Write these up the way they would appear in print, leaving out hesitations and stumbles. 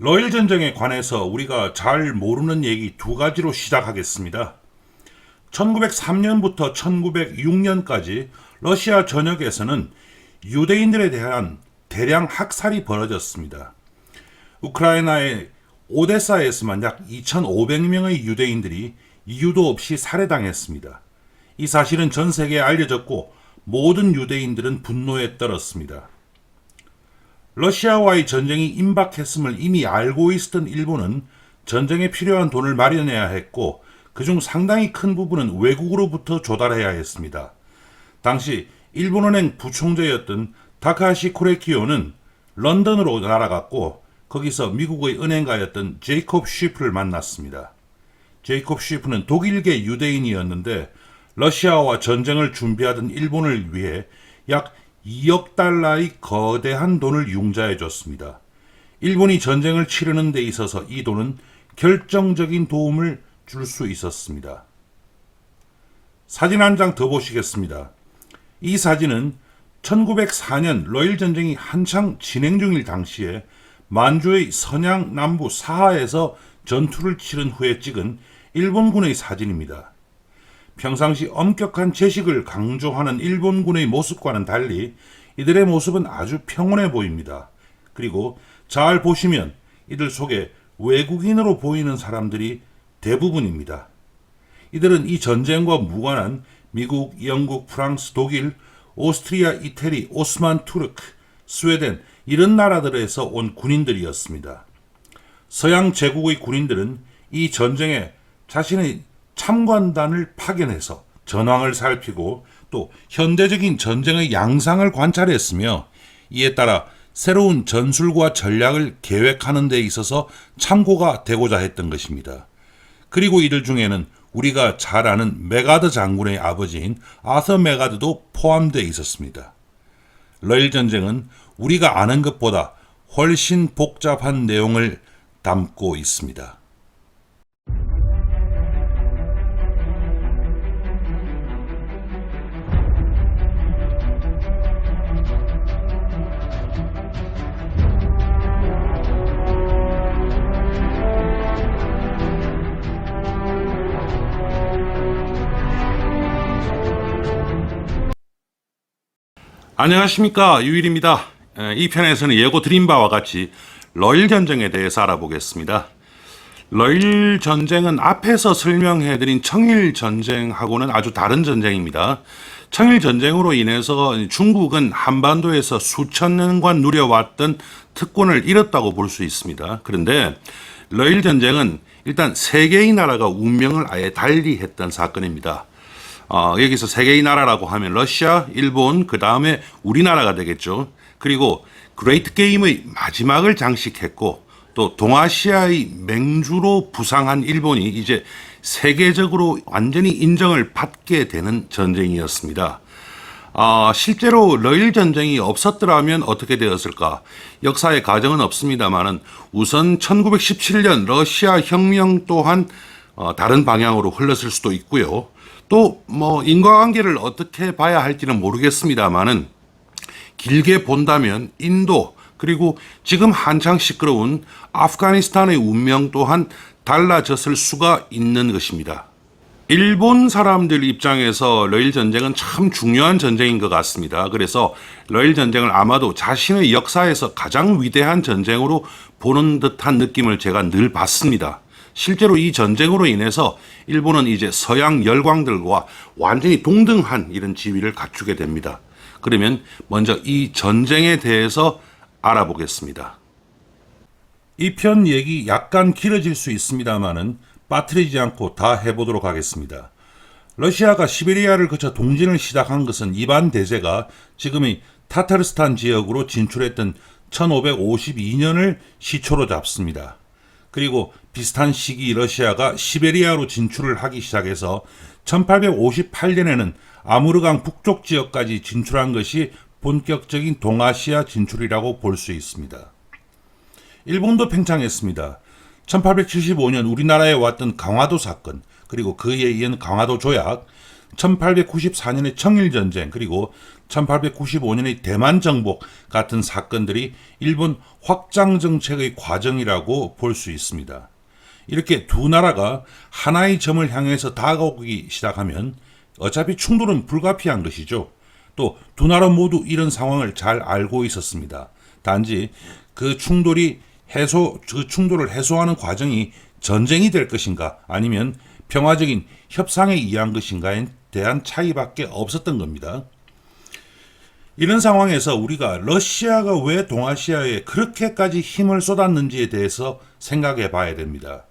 러일 전쟁에 관해서 우리가 잘 모르는 얘기 두 가지로 시작하겠습니다. 1903년부터 1906년까지 러시아 전역에서는 유대인들에 대한 대량 학살이 벌어졌습니다. 우크라이나의 오데사에서만 약 2,500명의 유대인들이 이유도 없이 살해당했습니다. 이 사실은 전 세계에 알려졌고 모든 유대인들은 분노에 떨었습니다. 러시아와의 전쟁이 임박했음을 이미 알고 있었던 일본은 전쟁에 필요한 돈을 마련해야 했고 그중 상당히 큰 부분은 외국으로부터 조달해야 했습니다. 당시 일본은행 부총재였던 다카하시 코레키오는 런던으로 날아갔고 거기서 미국의 은행가였던 제이콥 쉬프를 만났습니다. 제이콥 쉬프는 독일계 유대인이었는데 러시아와 전쟁을 준비하던 일본을 위해 약 2억 달러의 거대한 돈을 융자해 줬습니다. 일본이 전쟁을 치르는 데 있어서 이 돈은 결정적인 도움을 줄 수 있었습니다. 사진 한 장 더 보시겠습니다. 이 사진은 1904년 러일 전쟁이 한창 진행 중일 당시에 만주의 선양 남부 사하에서 전투를 치른 후에 찍은 일본군의 사진입니다. 평상시 엄격한 제식을 강조하는 일본군의 모습과는 달리 이들의 모습은 아주 평온해 보입니다. 그리고 잘 보시면 이들 속에 외국인으로 보이는 사람들이 대부분입니다. 이들은 이 전쟁과 무관한 미국, 영국, 프랑스, 독일, 오스트리아, 이태리, 오스만 투르크, 스웨덴 이런 나라들에서 온 군인들이었습니다. 서양 제국의 군인들은 이 전쟁에 자신의 참관단을 파견해서 전황을 살피고 또 현대적인 전쟁의 양상을 관찰했으며 이에 따라 새로운 전술과 전략을 계획하는 데 있어서 참고가 되고자 했던 것입니다. 그리고 이들 중에는 우리가 잘 아는 메가드 장군의 아버지인 아서 메가드도 포함되어 있었습니다. 러일 전쟁은 우리가 아는 것보다 훨씬 복잡한 내용을 담고 있습니다. 안녕하십니까, 유일입니다. 이 편에서는 예고 드린 바와 같이 러일 전쟁에 대해서 알아보겠습니다. 러일 전쟁은 앞에서 설명해드린 청일 전쟁하고는 아주 다른 전쟁입니다. 청일 전쟁으로 인해서 중국은 한반도에서 수천 년간 누려왔던 특권을 잃었다고 볼 수 있습니다. 그런데 러일 전쟁은 일단 세 개의 나라가 운명을 아예 달리했던 사건입니다. 여기서 세 개의 나라라고 하면 러시아, 일본, 그 다음에 우리나라가 되겠죠. 그리고 그레이트 게임의 마지막을 장식했고 또 동아시아의 맹주로 부상한 일본이 이제 세계적으로 완전히 인정을 받게 되는 전쟁이었습니다. 실제로 러일 전쟁이 없었더라면 어떻게 되었을까? 역사의 가정은 없습니다만은 우선 1917년 러시아 혁명 또한 다른 방향으로 흘렀을 수도 있고요. 또 인과관계를 어떻게 봐야 할지는 모르겠습니다만은 길게 본다면 인도 그리고 지금 한창 시끄러운 아프가니스탄의 운명 또한 달라졌을 수가 있는 것입니다. 일본 사람들 입장에서 러일 전쟁은 참 중요한 전쟁인 것 같습니다. 그래서 러일 전쟁을 아마도 자신의 역사에서 가장 위대한 전쟁으로 보는 듯한 느낌을 제가 늘 받습니다. 실제로 이 전쟁으로 인해서 일본은 이제 서양 열강들과 완전히 동등한 이런 지위를 갖추게 됩니다. 그러면 먼저 이 전쟁에 대해서 알아보겠습니다. 이 편 얘기 약간 길어질 수 있습니다만은 빠뜨리지 않고 다 해보도록 하겠습니다. 러시아가 시베리아를 거쳐 동진을 시작한 것은 이반 대제가 지금의 타타르스탄 지역으로 진출했던 1552년을 시초로 잡습니다. 그리고 비슷한 시기 러시아가 시베리아로 진출을 하기 시작해서 1858년에는 아무르강 북쪽 지역까지 진출한 것이 본격적인 동아시아 진출이라고 볼 수 있습니다. 일본도 팽창했습니다. 1875년 우리나라에 왔던 강화도 사건, 그리고 그에 이은 강화도 조약, 1894년의 청일전쟁 그리고 1895년의 대만 정복 같은 사건들이 일본 확장 정책의 과정이라고 볼 수 있습니다. 이렇게 두 나라가 하나의 점을 향해서 다가오기 시작하면 어차피 충돌은 불가피한 것이죠. 또 두 나라 모두 이런 상황을 잘 알고 있었습니다. 단지 그 충돌을 해소하는 과정이 전쟁이 될 것인가 아니면 평화적인 협상에 의한 것인가에 대한 차이밖에 없었던 겁니다. 이런 상황에서 우리가 러시아가 왜 동아시아에 그렇게까지 힘을 쏟았는지에 대해서 생각해 봐야 됩니다.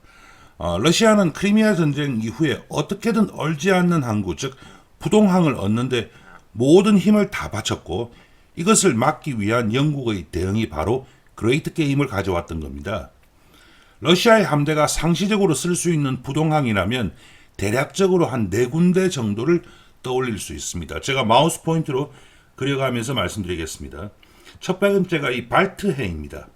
러시아는 크리미아 전쟁 이후에 어떻게든 얼지 않는 항구, 즉 부동항을 얻는데 모든 힘을 다 바쳤고 이것을 막기 위한 영국의 대응이 바로 그레이트 게임을 가져왔던 겁니다. 러시아의 함대가 상시적으로 쓸 수 있는 부동항이라면 대략적으로 한 4군데 정도를 떠올릴 수 있습니다. 제가 마우스 포인트로 그려가면서 말씀드리겠습니다. 첫 번째가 이 발트해입니다.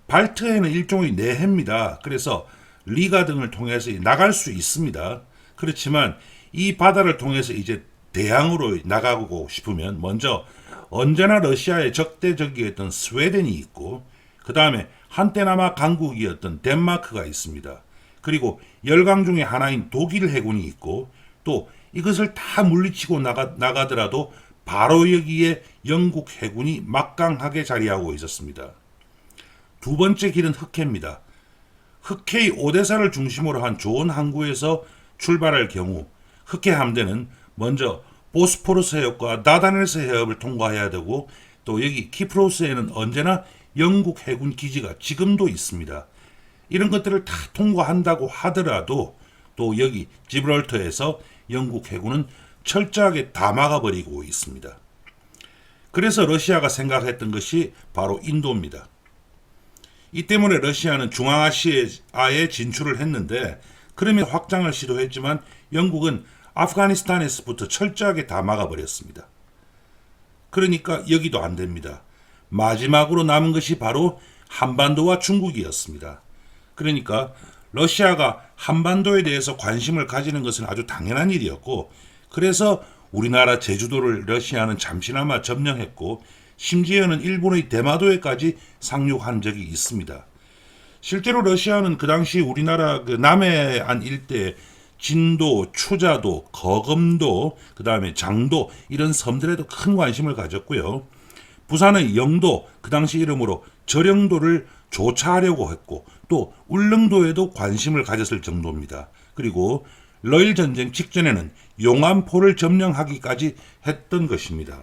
발트해는 일종의 내해입니다. 그래서 리가 등을 통해서 나갈 수 있습니다. 그렇지만 이 바다를 통해서 이제 대양으로 나가고 싶으면 먼저 언제나 러시아의 적대적이었던 스웨덴이 있고 그 다음에 한때나마 강국이었던 덴마크가 있습니다. 그리고 열강 중에 하나인 독일 해군이 있고 또 이것을 다 물리치고 나가더라도 바로 여기에 영국 해군이 막강하게 자리하고 있었습니다. 두 번째 길은 흑해입니다. 흑해의 오데사를 중심으로 한 좋은 항구에서 출발할 경우 흑해 함대는 먼저 보스포러스 해협과 다다넬스 해협을 통과해야 되고 또 여기 키프로스에는 언제나 영국 해군 기지가 지금도 있습니다. 이런 것들을 다 통과한다고 하더라도 또 여기 지브랄터에서 영국 해군은 철저하게 다 막아버리고 있습니다. 그래서 러시아가 생각했던 것이 바로 인도입니다. 이 때문에 러시아는 중앙아시아에 진출을 했는데 그러면 확장을 시도했지만 영국은 아프가니스탄에서부터 철저하게 다 막아버렸습니다. 그러니까 여기도 안 됩니다. 마지막으로 남은 것이 바로 한반도와 중국이었습니다. 그러니까 러시아가 한반도에 대해서 관심을 가지는 것은 아주 당연한 일이었고 그래서 우리나라 제주도를 러시아는 잠시나마 점령했고 심지어는 일본의 대마도에까지 상륙한 적이 있습니다. 실제로 러시아는 그 당시 우리나라 남해안 일대에 진도, 추자도, 거금도, 그 다음에 장도 이런 섬들에도 큰 관심을 가졌고요. 부산의 영도, 그 당시 이름으로 저령도를 조차하려고 했고 또 울릉도에도 관심을 가졌을 정도입니다. 그리고 러일 전쟁 직전에는 용안포를 점령하기까지 했던 것입니다.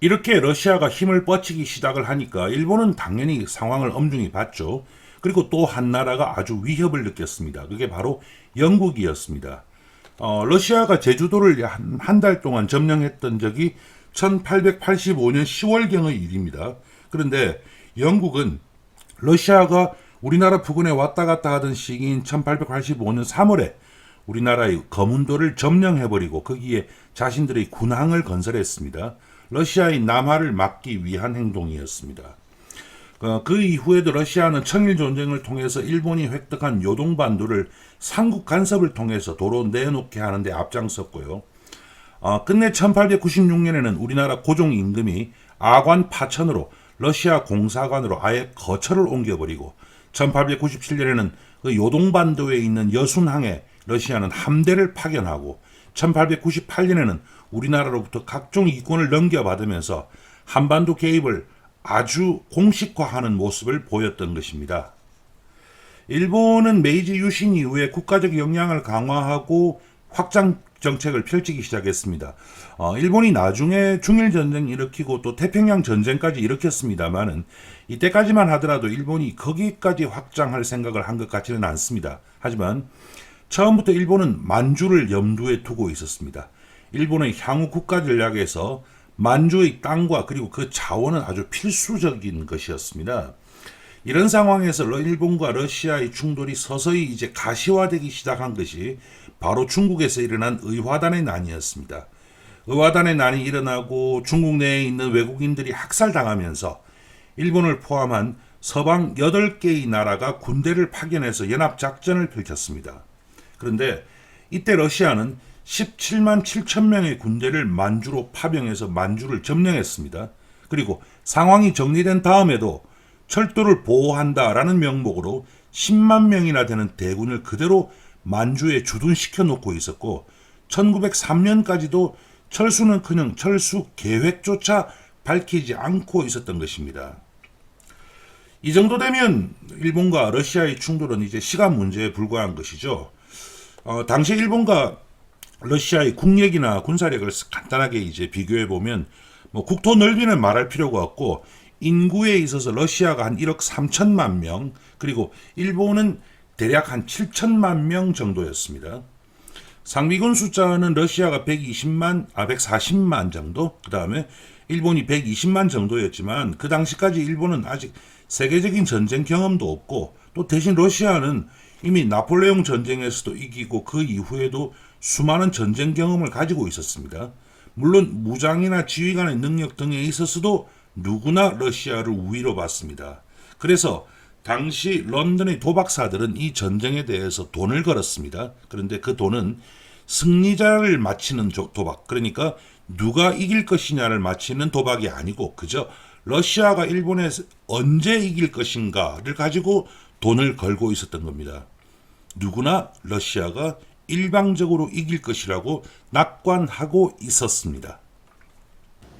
이렇게 러시아가 힘을 뻗치기 시작을 하니까 일본은 당연히 상황을 엄중히 봤죠. 그리고 또 한 나라가 아주 위협을 느꼈습니다. 그게 바로 영국이었습니다. 러시아가 제주도를 한 달 동안 점령했던 적이 1885년 10월경의 일입니다. 그런데 영국은 러시아가 우리나라 부근에 왔다 갔다 하던 시기인 1885년 3월에 우리나라의 거문도를 점령해버리고 거기에 자신들의 군항을 건설했습니다. 러시아의 남하를 막기 위한 행동이었습니다. 그 이후에도 러시아는 청일전쟁을 통해서 일본이 획득한 요동반도를 삼국 간섭을 통해서 도로 내놓게 하는데 앞장섰고요. 끝내 1896년에는 우리나라 고종 임금이 아관 파천으로 러시아 공사관으로 아예 거처를 옮겨버리고 1897년에는 그 요동반도에 있는 여순항에 러시아는 함대를 파견하고 1898년에는 우리나라로부터 각종 이권을 넘겨받으면서 한반도 개입을 아주 공식화하는 모습을 보였던 것입니다. 일본은 메이지 유신 이후에 국가적 역량을 강화하고 확장 정책을 펼치기 시작했습니다. 일본이 나중에 중일전쟁 일으키고 또 태평양 전쟁까지 일으켰습니다만은 이때까지만 하더라도 일본이 거기까지 확장할 생각을 한 것 같지는 않습니다. 하지만 처음부터 일본은 만주를 염두에 두고 있었습니다. 일본의 향후 국가 전략에서 만주의 땅과 그리고 그 자원은 아주 필수적인 것이었습니다. 이런 상황에서 일본과 러시아의 충돌이 서서히 이제 가시화되기 시작한 것이 바로 중국에서 일어난 의화단의 난이었습니다. 의화단의 난이 일어나고 중국 내에 있는 외국인들이 학살당하면서 일본을 포함한 서방 8개의 나라가 군대를 파견해서 연합작전을 펼쳤습니다. 그런데 이때 러시아는 17만 7천 명의 군대를 만주로 파병해서 만주를 점령했습니다. 그리고 상황이 정리된 다음에도 철도를 보호한다라는 명목으로 10만 명이나 되는 대군을 그대로 만주에 주둔시켜 놓고 있었고 1903년까지도 철수는커녕 철수 계획조차 밝히지 않고 있었던 것입니다. 이 정도 되면 일본과 러시아의 충돌은 이제 시간 문제에 불과한 것이죠. 당시 일본과 러시아의 국력이나 군사력을 간단하게 이제 비교해 보면 뭐 국토 넓이는 말할 필요가 없고 인구에 있어서 러시아가 한 1억 3천만 명, 그리고 일본은 대략 한 7천만 명 정도였습니다. 상비군 숫자는 러시아가 140만 정도, 그 다음에 일본이 120만 정도였지만 그 당시까지 일본은 아직 세계적인 전쟁 경험도 없고 또 대신 러시아는 이미 나폴레옹 전쟁에서도 이기고 그 이후에도 수많은 전쟁 경험을 가지고 있었습니다. 물론 무장이나 지휘관의 능력 등에 있어서도 누구나 러시아를 우위로 봤습니다. 그래서 당시 런던의 도박사들은 이 전쟁에 대해서 돈을 걸었습니다. 그런데 그 돈은 승리자를 맞히는 도박, 그러니까 누가 이길 것이냐를 맞히는 도박이 아니고 그저 러시아가 일본에 언제 이길 것인가를 가지고 돈을 걸고 있었던 겁니다. 누구나 러시아가 일방적으로 이길 것이라고 낙관하고 있었습니다.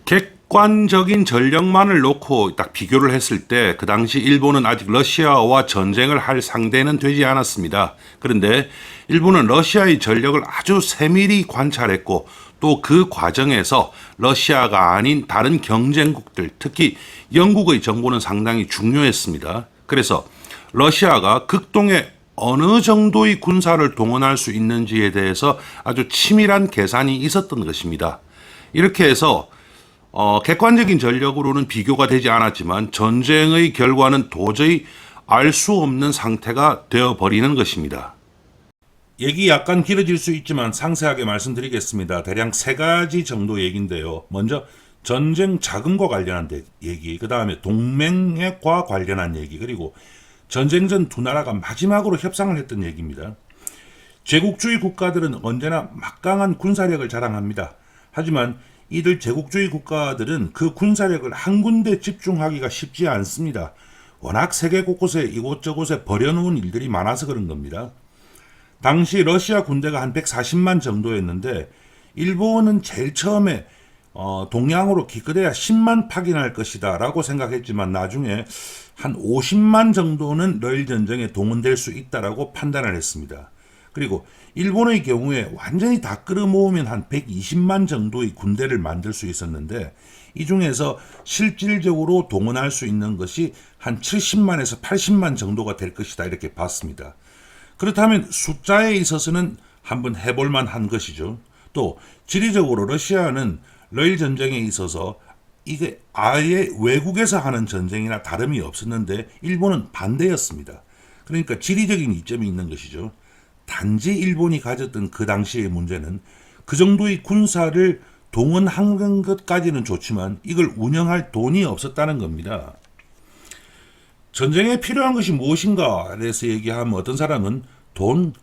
객관적인 전력만을 놓고 딱 비교를 했을 때 그 당시 일본은 아직 러시아와 전쟁을 할 상대는 되지 않았습니다. 그런데 일본은 러시아의 전력을 아주 세밀히 관찰했고 또 그 과정에서 러시아가 아닌 다른 경쟁국들, 특히 영국의 정보는 상당히 중요했습니다. 그래서 러시아가 극동에 어느 정도의 군사를 동원할 수 있는지에 대해서 아주 치밀한 계산이 있었던 것입니다. 이렇게 해서 객관적인 전력으로는 비교가 되지 않았지만 전쟁의 결과는 도저히 알 수 없는 상태가 되어버리는 것입니다. 얘기 약간 길어질 수 있지만 상세하게 말씀드리겠습니다. 대략 세 가지 정도 얘기인데요. 먼저 전쟁 자금과 관련한 얘기, 그 다음에 동맹과 관련한 얘기, 그리고 전쟁 전 두 나라가 마지막으로 협상을 했던 얘기입니다. 제국주의 국가들은 언제나 막강한 군사력을 자랑합니다. 하지만 이들 제국주의 국가들은 그 군사력을 한 군데 집중하기가 쉽지 않습니다. 워낙 세계 곳곳에 이곳저곳에 버려놓은 일들이 많아서 그런 겁니다. 당시 러시아 군대가 한 140만 정도였는데 일본은 제일 처음에 동양으로 기껏해야 10만 파견할 것이다 라고 생각했지만 나중에 한 50만 정도는 러일 전쟁에 동원될 수 있다라고 판단을 했습니다. 그리고 일본의 경우에 완전히 다 끌어모으면 한 120만 정도의 군대를 만들 수 있었는데 이 중에서 실질적으로 동원할 수 있는 것이 한 70만에서 80만 정도가 될 것이다 이렇게 봤습니다. 그렇다면 숫자에 있어서는 한번 해볼만 한 것이죠. 또 지리적으로 러시아는 러일 전쟁에 있어서 이게 아예 외국에서 하는 전쟁이나 다름이 없었는데 일본은 반대였습니다. 그러니까 지리적인 이점이 있는 것이죠. 단지 일본이 가졌던 그 당시의 문제는 그 정도의 군사를 동원한 것까지는 좋지만 이걸 운영할 돈이 없었다는 겁니다. 전쟁에 필요한 것이 무엇인가에 대해서 얘기하면 어떤 사람은 돈,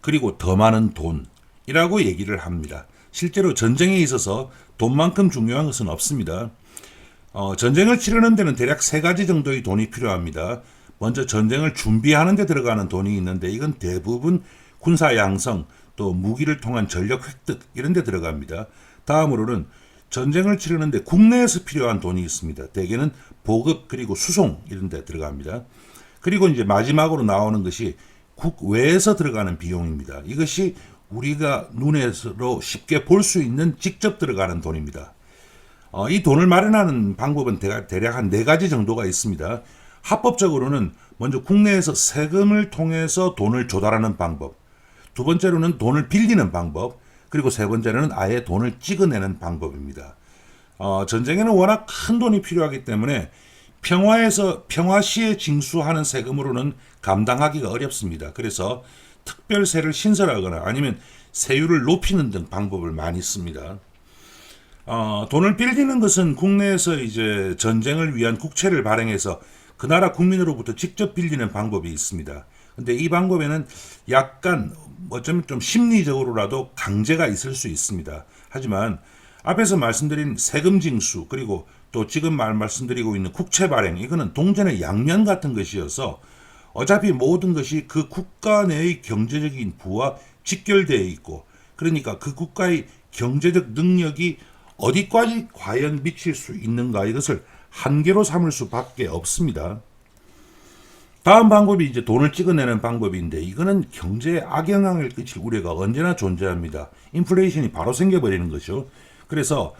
그리고 더 많은 돈이라고 얘기를 합니다. 실제로 전쟁에 있어서 돈만큼 중요한 것은 없습니다. 전쟁을 치르는 데는 대략 세 가지 정도의 돈이 필요합니다. 먼저 전쟁을 준비하는 데 들어가는 돈이 있는데 이건 대부분 군사 양성, 또 무기를 통한 전력 획득 이런 데 들어갑니다. 다음으로는 전쟁을 치르는데 국내에서 필요한 돈이 있습니다. 대개는 보급 그리고 수송 이런 데 들어갑니다. 그리고 이제 마지막으로 나오는 것이 국외에서 들어가는 비용입니다. 이것이 우리가 눈으로 쉽게 볼 수 있는 직접 들어가는 돈입니다. 이 돈을 마련하는 방법은 대략 한 네 가지 정도가 있습니다. 합법적으로는 먼저 국내에서 세금을 통해서 돈을 조달하는 방법, 두 번째로는 돈을 빌리는 방법, 그리고 세 번째로는 아예 돈을 찍어내는 방법입니다. 전쟁에는 워낙 큰 돈이 필요하기 때문에 평화시에 징수하는 세금으로는 감당하기가 어렵습니다. 그래서 특별세를 신설하거나 아니면 세율을 높이는 등 방법을 많이 씁니다. 돈을 빌리는 것은 국내에서 이제 전쟁을 위한 국채를 발행해서 그 나라 국민으로부터 직접 빌리는 방법이 있습니다. 근데 이 방법에는 약간 어쩌면 좀 심리적으로라도 강제가 있을 수 있습니다. 하지만 앞에서 말씀드린 세금 징수 그리고 또 지금 말씀드리고 있는 국채 발행 이거는 동전의 양면 같은 것이어서 어차피 모든 것이 그 국가 내의 경제적인 부와 직결되어 있고 그러니까 그 국가의 경제적 능력이 어디까지 과연 미칠 수 있는가 이것을 한계로 삼을 수밖에 없습니다. 다음 방법이 이제 돈을 찍어내는 방법인데 이거는 경제에 악영향을 끼칠 우려가 언제나 존재합니다. 인플레이션이 바로 생겨버리는 거죠. 그래서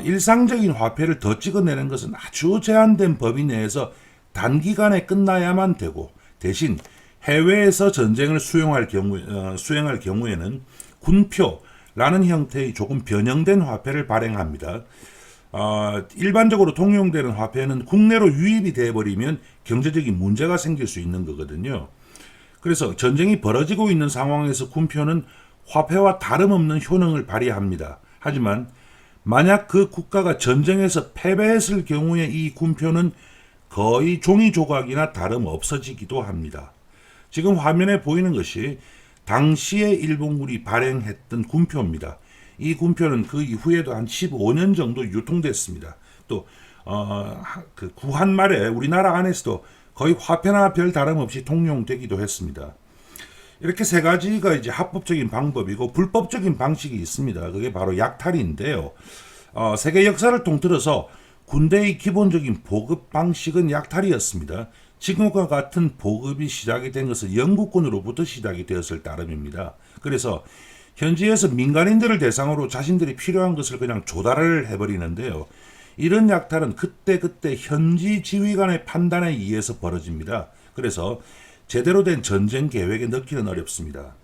일상적인 화폐를 더 찍어내는 것은 아주 제한된 범위 내에서 단기간에 끝나야만 되고 대신 해외에서 전쟁을 수행할 경우에는 군표라는 형태의 조금 변형된 화폐를 발행합니다. 일반적으로 통용되는 화폐는 국내로 유입이 되어버리면 경제적인 문제가 생길 수 있는 거거든요. 그래서 전쟁이 벌어지고 있는 상황에서 군표는 화폐와 다름없는 효능을 발휘합니다. 하지만 만약 그 국가가 전쟁에서 패배했을 경우에 이 군표는 거의 종이 조각이나 다름 없어지기도 합니다. 지금 화면에 보이는 것이 당시에 일본군이 발행했던 군표입니다. 이 군표는 그 이후에도 한 15년 정도 유통됐습니다. 또 그 구한 말에 우리나라 안에서도 거의 화폐나 별 다름없이 통용되기도 했습니다. 이렇게 세 가지가 이제 합법적인 방법이고 불법적인 방식이 있습니다. 그게 바로 약탈인데요. 세계 역사를 통틀어서 군대의 기본적인 보급 방식은 약탈이었습니다. 지금과 같은 보급이 시작이 된 것은 영국군으로부터 시작이 되었을 따름입니다. 그래서 현지에서 민간인들을 대상으로 자신들이 필요한 것을 그냥 조달을 해버리는데요. 이런 약탈은 그때그때 현지 지휘관의 판단에 의해서 벌어집니다. 그래서 제대로 된 전쟁 계획에 넣기는 어렵습니다.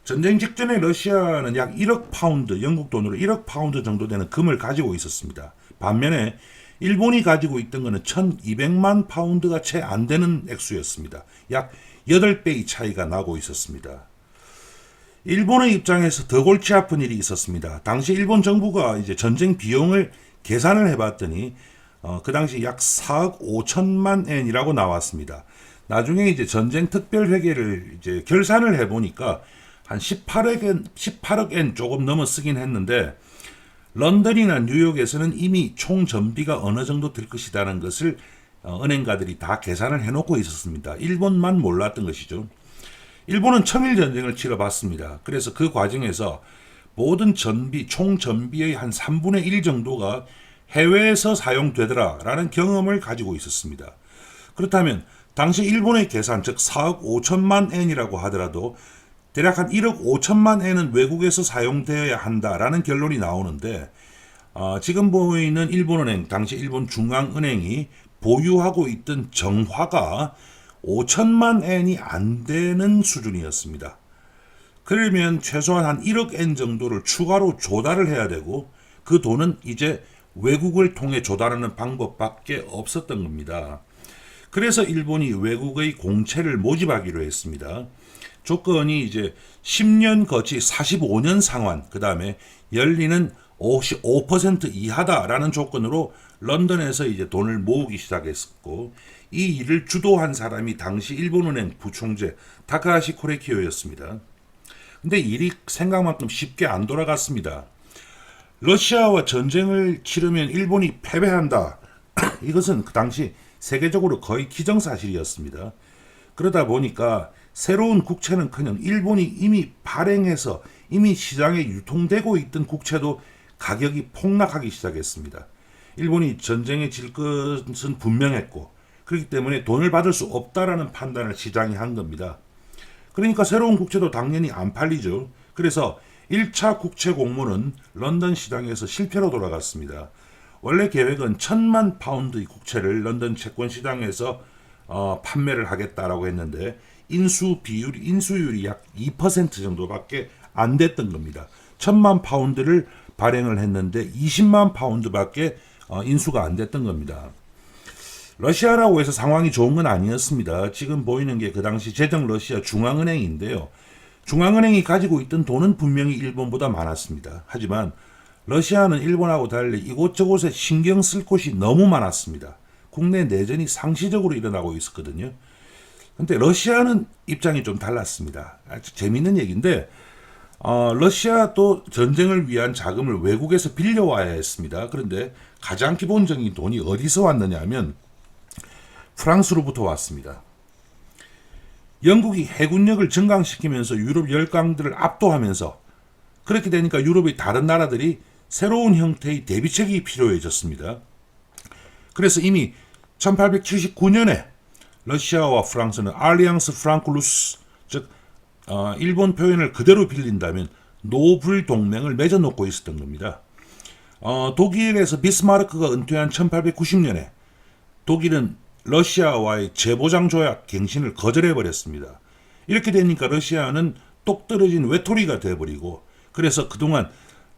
전쟁 직전에 러시아는 약 1억 파운드, 영국 돈으로 1억 파운드 정도 되는 금을 가지고 있었습니다. 반면에 일본이 가지고 있던 것은 1200만 파운드가 채 안 되는 액수였습니다. 약 8배의 차이가 나고 있었습니다. 일본의 입장에서 더 골치 아픈 일이 있었습니다. 당시 일본 정부가 이제 전쟁 비용을 계산을 해봤더니 그 당시 약 4억 5천만 엔이라고 나왔습니다. 나중에 이제 전쟁 특별회계를 이제 결산을 해보니까 한 18억 엔 조금 넘어 쓰긴 했는데 런던이나 뉴욕에서는 이미 총 전비가 어느 정도 들 것이라는 것을 은행가들이 다 계산을 해놓고 있었습니다. 일본만 몰랐던 것이죠. 일본은 청일전쟁을 치러봤습니다. 그래서 그 과정에서 모든 전비, 총 전비의 한 3분의 1 정도가 해외에서 사용되더라라는 경험을 가지고 있었습니다. 그렇다면 당시 일본의 계산, 즉 4억 5천만 엔이라고 하더라도 대략 한 1억 5천만 엔은 외국에서 사용되어야 한다라는 결론이 나오는데 지금 보이는 일본은행, 당시 일본 중앙은행이 보유하고 있던 정화가 5천만 엔이 안 되는 수준이었습니다. 그러면 최소한 한 1억 엔 정도를 추가로 조달을 해야 되고 그 돈은 이제 외국을 통해 조달하는 방법밖에 없었던 겁니다. 그래서 일본이 외국의 공채를 모집하기로 했습니다. 조건이 이제 10년 거치 45년 상환, 그 다음에 열리는 5% 이하다라는 조건으로 런던에서 이제 돈을 모으기 시작했고 이 일을 주도한 사람이 당시 일본은행 부총재 타카하시 코레키오였습니다. 근데 일이 생각만큼 쉽게 안 돌아갔습니다. 러시아와 전쟁을 치르면 일본이 패배한다. 이것은 그 당시 세계적으로 거의 기정사실이었습니다. 그러다 보니까 새로운 국채는커녕 일본이 이미 발행해서 이미 시장에 유통되고 있던 국채도 가격이 폭락하기 시작했습니다. 일본이 전쟁에 질 것은 분명했고 그렇기 때문에 돈을 받을 수 없다라는 판단을 시장이 한 겁니다. 그러니까 새로운 국채도 당연히 안 팔리죠. 그래서 1차 국채 공모는 런던 시장에서 실패로 돌아갔습니다. 원래 계획은 1000만 파운드의 국채를 런던 채권 시장에서 판매를 하겠다라고 했는데 인수율이 약 2% 정도밖에 안 됐던 겁니다. 1000만 파운드를 발행을 했는데 20만 파운드밖에 인수가 안 됐던 겁니다. 러시아라고 해서 상황이 좋은 건 아니었습니다. 지금 보이는 게 그 당시 제정 러시아 중앙은행인데요. 중앙은행이 가지고 있던 돈은 분명히 일본보다 많았습니다. 하지만 러시아는 일본하고 달리 이곳저곳에 신경 쓸 곳이 너무 많았습니다. 국내 내전이 상시적으로 일어나고 있었거든요. 근데 러시아는 입장이 좀 달랐습니다. 아주 재밌는 얘기인데 러시아도 전쟁을 위한 자금을 외국에서 빌려와야 했습니다. 그런데 가장 기본적인 돈이 어디서 왔느냐 하면 프랑스로부터 왔습니다. 영국이 해군력을 증강시키면서 유럽 열강들을 압도하면서 그렇게 되니까 유럽의 다른 나라들이 새로운 형태의 대비책이 필요해졌습니다. 그래서 이미 1879년에 러시아와 프랑스는 알리앙스 프랑클루스, 즉 일본 표현을 그대로 빌린다면 노블 동맹을 맺어놓고 있었던 겁니다. 독일에서 비스마르크가 은퇴한 1890년에 독일은 러시아와의 재보장 조약 갱신을 거절해버렸습니다. 이렇게 되니까 러시아는 똑 떨어진 외톨이가 돼버리고 그래서 그동안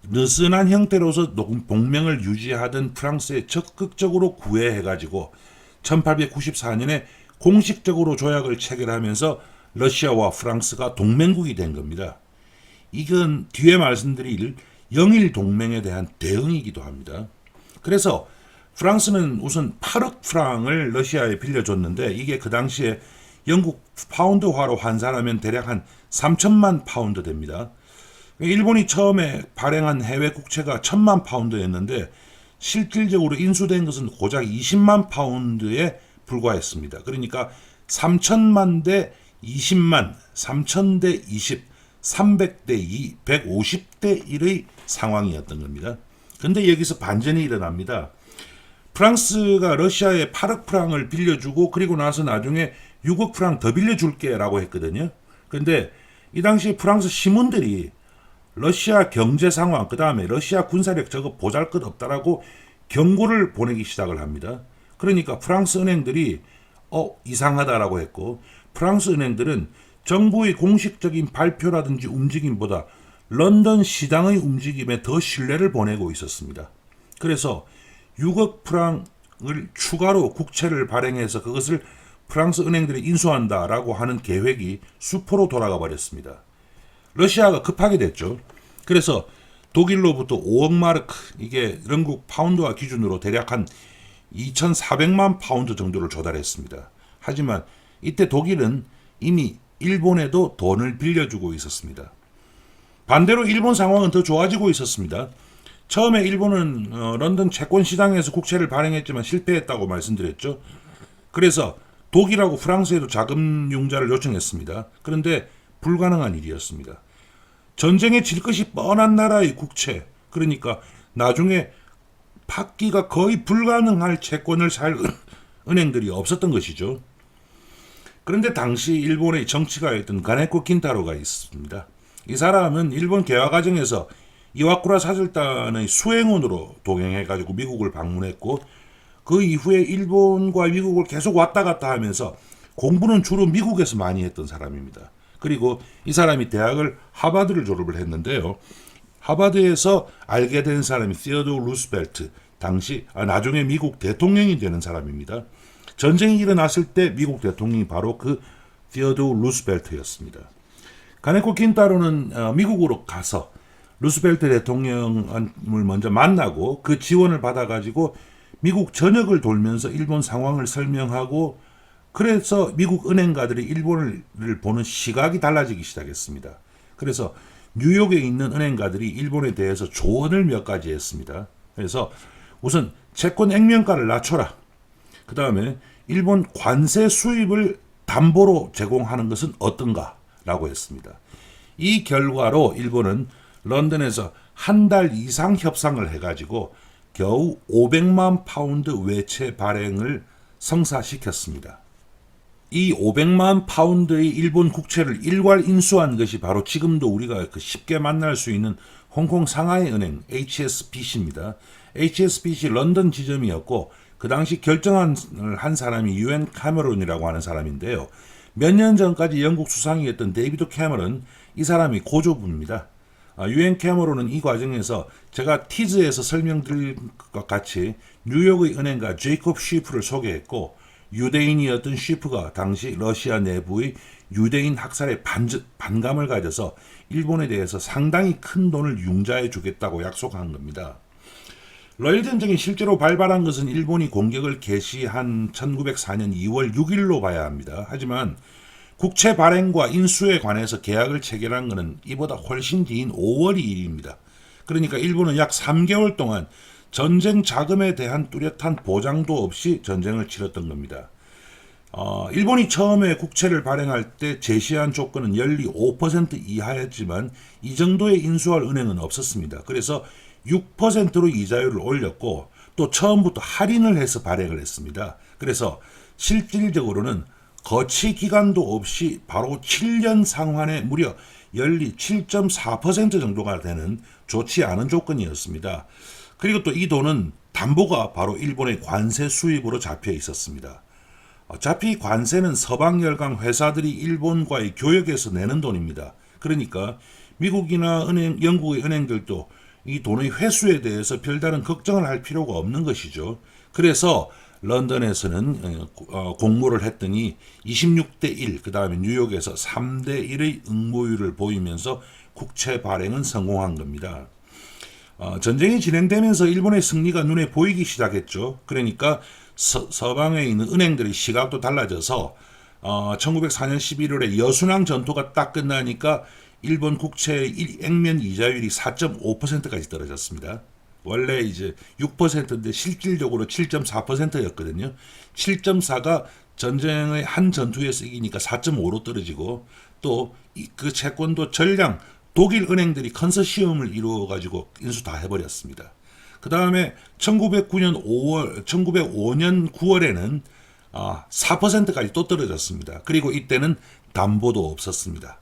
느슨한 형태로서 동맹을 유지하던 프랑스에 적극적으로 구애해가지고 1894년에 공식적으로 조약을 체결하면서 러시아와 프랑스가 동맹국이 된 겁니다. 이건 뒤에 말씀드릴 영일 동맹에 대한 대응이기도 합니다. 그래서 프랑스는 우선 8억 프랑을 러시아에 빌려줬는데 이게 그 당시에 영국 파운드화로 환산하면 대략 한 3천만 파운드 됩니다. 일본이 처음에 발행한 해외 국채가 1,000만 파운드였는데 실질적으로 인수된 것은 고작 20만 파운드에 불과했습니다. 그러니까 3천만 대 20만, 3천 대 20, 300대 2, 150대 1의 상황이었던 겁니다. 근데 여기서 반전이 일어납니다. 프랑스가 러시아에 8억 프랑을 빌려주고 그리고 나서 나중에 6억 프랑 더 빌려줄게 라고 했거든요. 근데 이 당시 프랑스 시민들이 러시아 경제 상황, 그 다음에 러시아 군사력 저거 보잘것없다라고 경고를 보내기 시작을 합니다. 그러니까 프랑스 은행들이 이상하다라고 했고 프랑스 은행들은 정부의 공식적인 발표라든지 움직임보다 런던 시장의 움직임에 더 신뢰를 보내고 있었습니다. 그래서 6억 프랑을 추가로 국채를 발행해서 그것을 프랑스 은행들이 인수한다라고 하는 계획이 수포로 돌아가 버렸습니다. 러시아가 급하게 됐죠. 그래서 독일로부터 5억 마르크, 이게 영국 파운드화 기준으로 대략 한 2,400만 파운드 정도를 조달했습니다. 하지만 이때 독일은 이미 일본에도 돈을 빌려주고 있었습니다. 반대로 일본 상황은 더 좋아지고 있었습니다. 처음에 일본은 런던 채권 시장에서 국채를 발행했지만 실패했다고 말씀드렸죠. 그래서 독일하고 프랑스에도 자금 융자를 요청했습니다. 그런데 불가능한 일이었습니다. 전쟁에 질 것이 뻔한 나라의 국채, 그러니까 나중에 받기가 거의 불가능할 채권을 살 은행들이 없었던 것이죠. 그런데 당시 일본의 정치가였던 가네코 킨타로가 있습니다. 이 사람은 일본 개화 과정에서 이와쿠라 사절단의 수행원으로 동행해가지고 미국을 방문했고 그 이후에 일본과 미국을 계속 왔다 갔다 하면서 공부는 주로 미국에서 많이 했던 사람입니다. 그리고 이 사람이 대학을 하버드를 졸업을 했는데요. 하버드에서 알게 된 사람이 시어도어 루스벨트, 당시 나중에 미국 대통령이 되는 사람입니다. 전쟁이 일어났을 때 미국 대통령이 바로 그 시어도어 루스벨트였습니다. 가네코 킨타로는 미국으로 가서 루스벨트 대통령을 먼저 만나고 그 지원을 받아가지고 미국 전역을 돌면서 일본 상황을 설명하고 그래서 미국 은행가들이 일본을 보는 시각이 달라지기 시작했습니다. 그래서 뉴욕에 있는 은행가들이 일본에 대해서 조언을 몇 가지 했습니다. 그래서 우선 채권 액면가를 낮춰라. 그 다음에 일본 관세 수입을 담보로 제공하는 것은 어떤가? 라고 했습니다. 이 결과로 일본은 런던에서 한 달 이상 협상을 해가지고 겨우 500만 파운드 외채 발행을 성사시켰습니다. 이 500만 파운드의 일본 국채를 일괄 인수한 것이 바로 지금도 우리가 쉽게 만날 수 있는 홍콩 상하이은행 HSBC입니다. HSBC 런던 지점이었고 그 당시 결정을 한 사람이 유엔 캐머런이라고 하는 사람인데요. 몇 년 전까지 영국 수상이었던 데이비드 캐머런, 이 사람이 고조부입니다. 유엔 캐머런은 이 과정에서 제가 티즈에서 설명드릴 것 같이 뉴욕의 은행가 제이콥 쉬프를 소개했고 유대인이었던 쉬프가 당시 러시아 내부의 유대인 학살에 반감을 가져서 일본에 대해서 상당히 큰 돈을 융자해 주겠다고 약속한 겁니다. 러일 전쟁이 실제로 발발한 것은 일본이 공격을 개시한 1904년 2월 6일로 봐야 합니다. 하지만 국채 발행과 인수에 관해서 계약을 체결한 것은 이보다 훨씬 뒤인 5월 2일입니다. 그러니까 일본은 약 3개월 동안 전쟁 자금에 대한 뚜렷한 보장도 없이 전쟁을 치렀던 겁니다. 일본이 처음에 국채를 발행할 때 제시한 조건은 연리 5% 이하였지만 이 정도의 인수할 은행은 없었습니다. 그래서 6%로 이자율을 올렸고 또 처음부터 할인을 해서 발행을 했습니다. 그래서 실질적으로는 거치 기간도 없이 바로 7년 상환에 무려 연리 7.4% 정도가 되는 좋지 않은 조건이었습니다. 그리고 또 이 돈은 담보가 바로 일본의 관세 수입으로 잡혀 있었습니다. 어차피 관세는 서방 열강 회사들이 일본과의 교역에서 내는 돈입니다. 그러니까 미국이나 영국의 은행들도 이 돈의 회수에 대해서 별다른 걱정을 할 필요가 없는 것이죠. 그래서 런던에서는 공모를 했더니 26대 1, 그 다음에 뉴욕에서 3대 1의 응모율을 보이면서 국채 발행은 성공한 겁니다. 전쟁이 진행되면서 일본의 승리가 눈에 보이기 시작했죠. 그러니까 서방에 있는 은행들의 시각도 달라져서 1904년 11월에 여순왕 전투가 딱 끝나니까 일본 국채의 액면 이자율이 4.5%까지 떨어졌습니다. 원래 이제 6%인데 실질적으로 7.4%였거든요. 7.4가 전쟁의 한 전투에서 이기니까 4.5로 떨어지고 또 그 채권도 전량 독일 은행들이 컨소시엄을 이루어 가지고 인수 다 해버렸습니다. 그 다음에 1905년 9월에는 4%까지 또 떨어졌습니다. 그리고 이때는 담보도 없었습니다.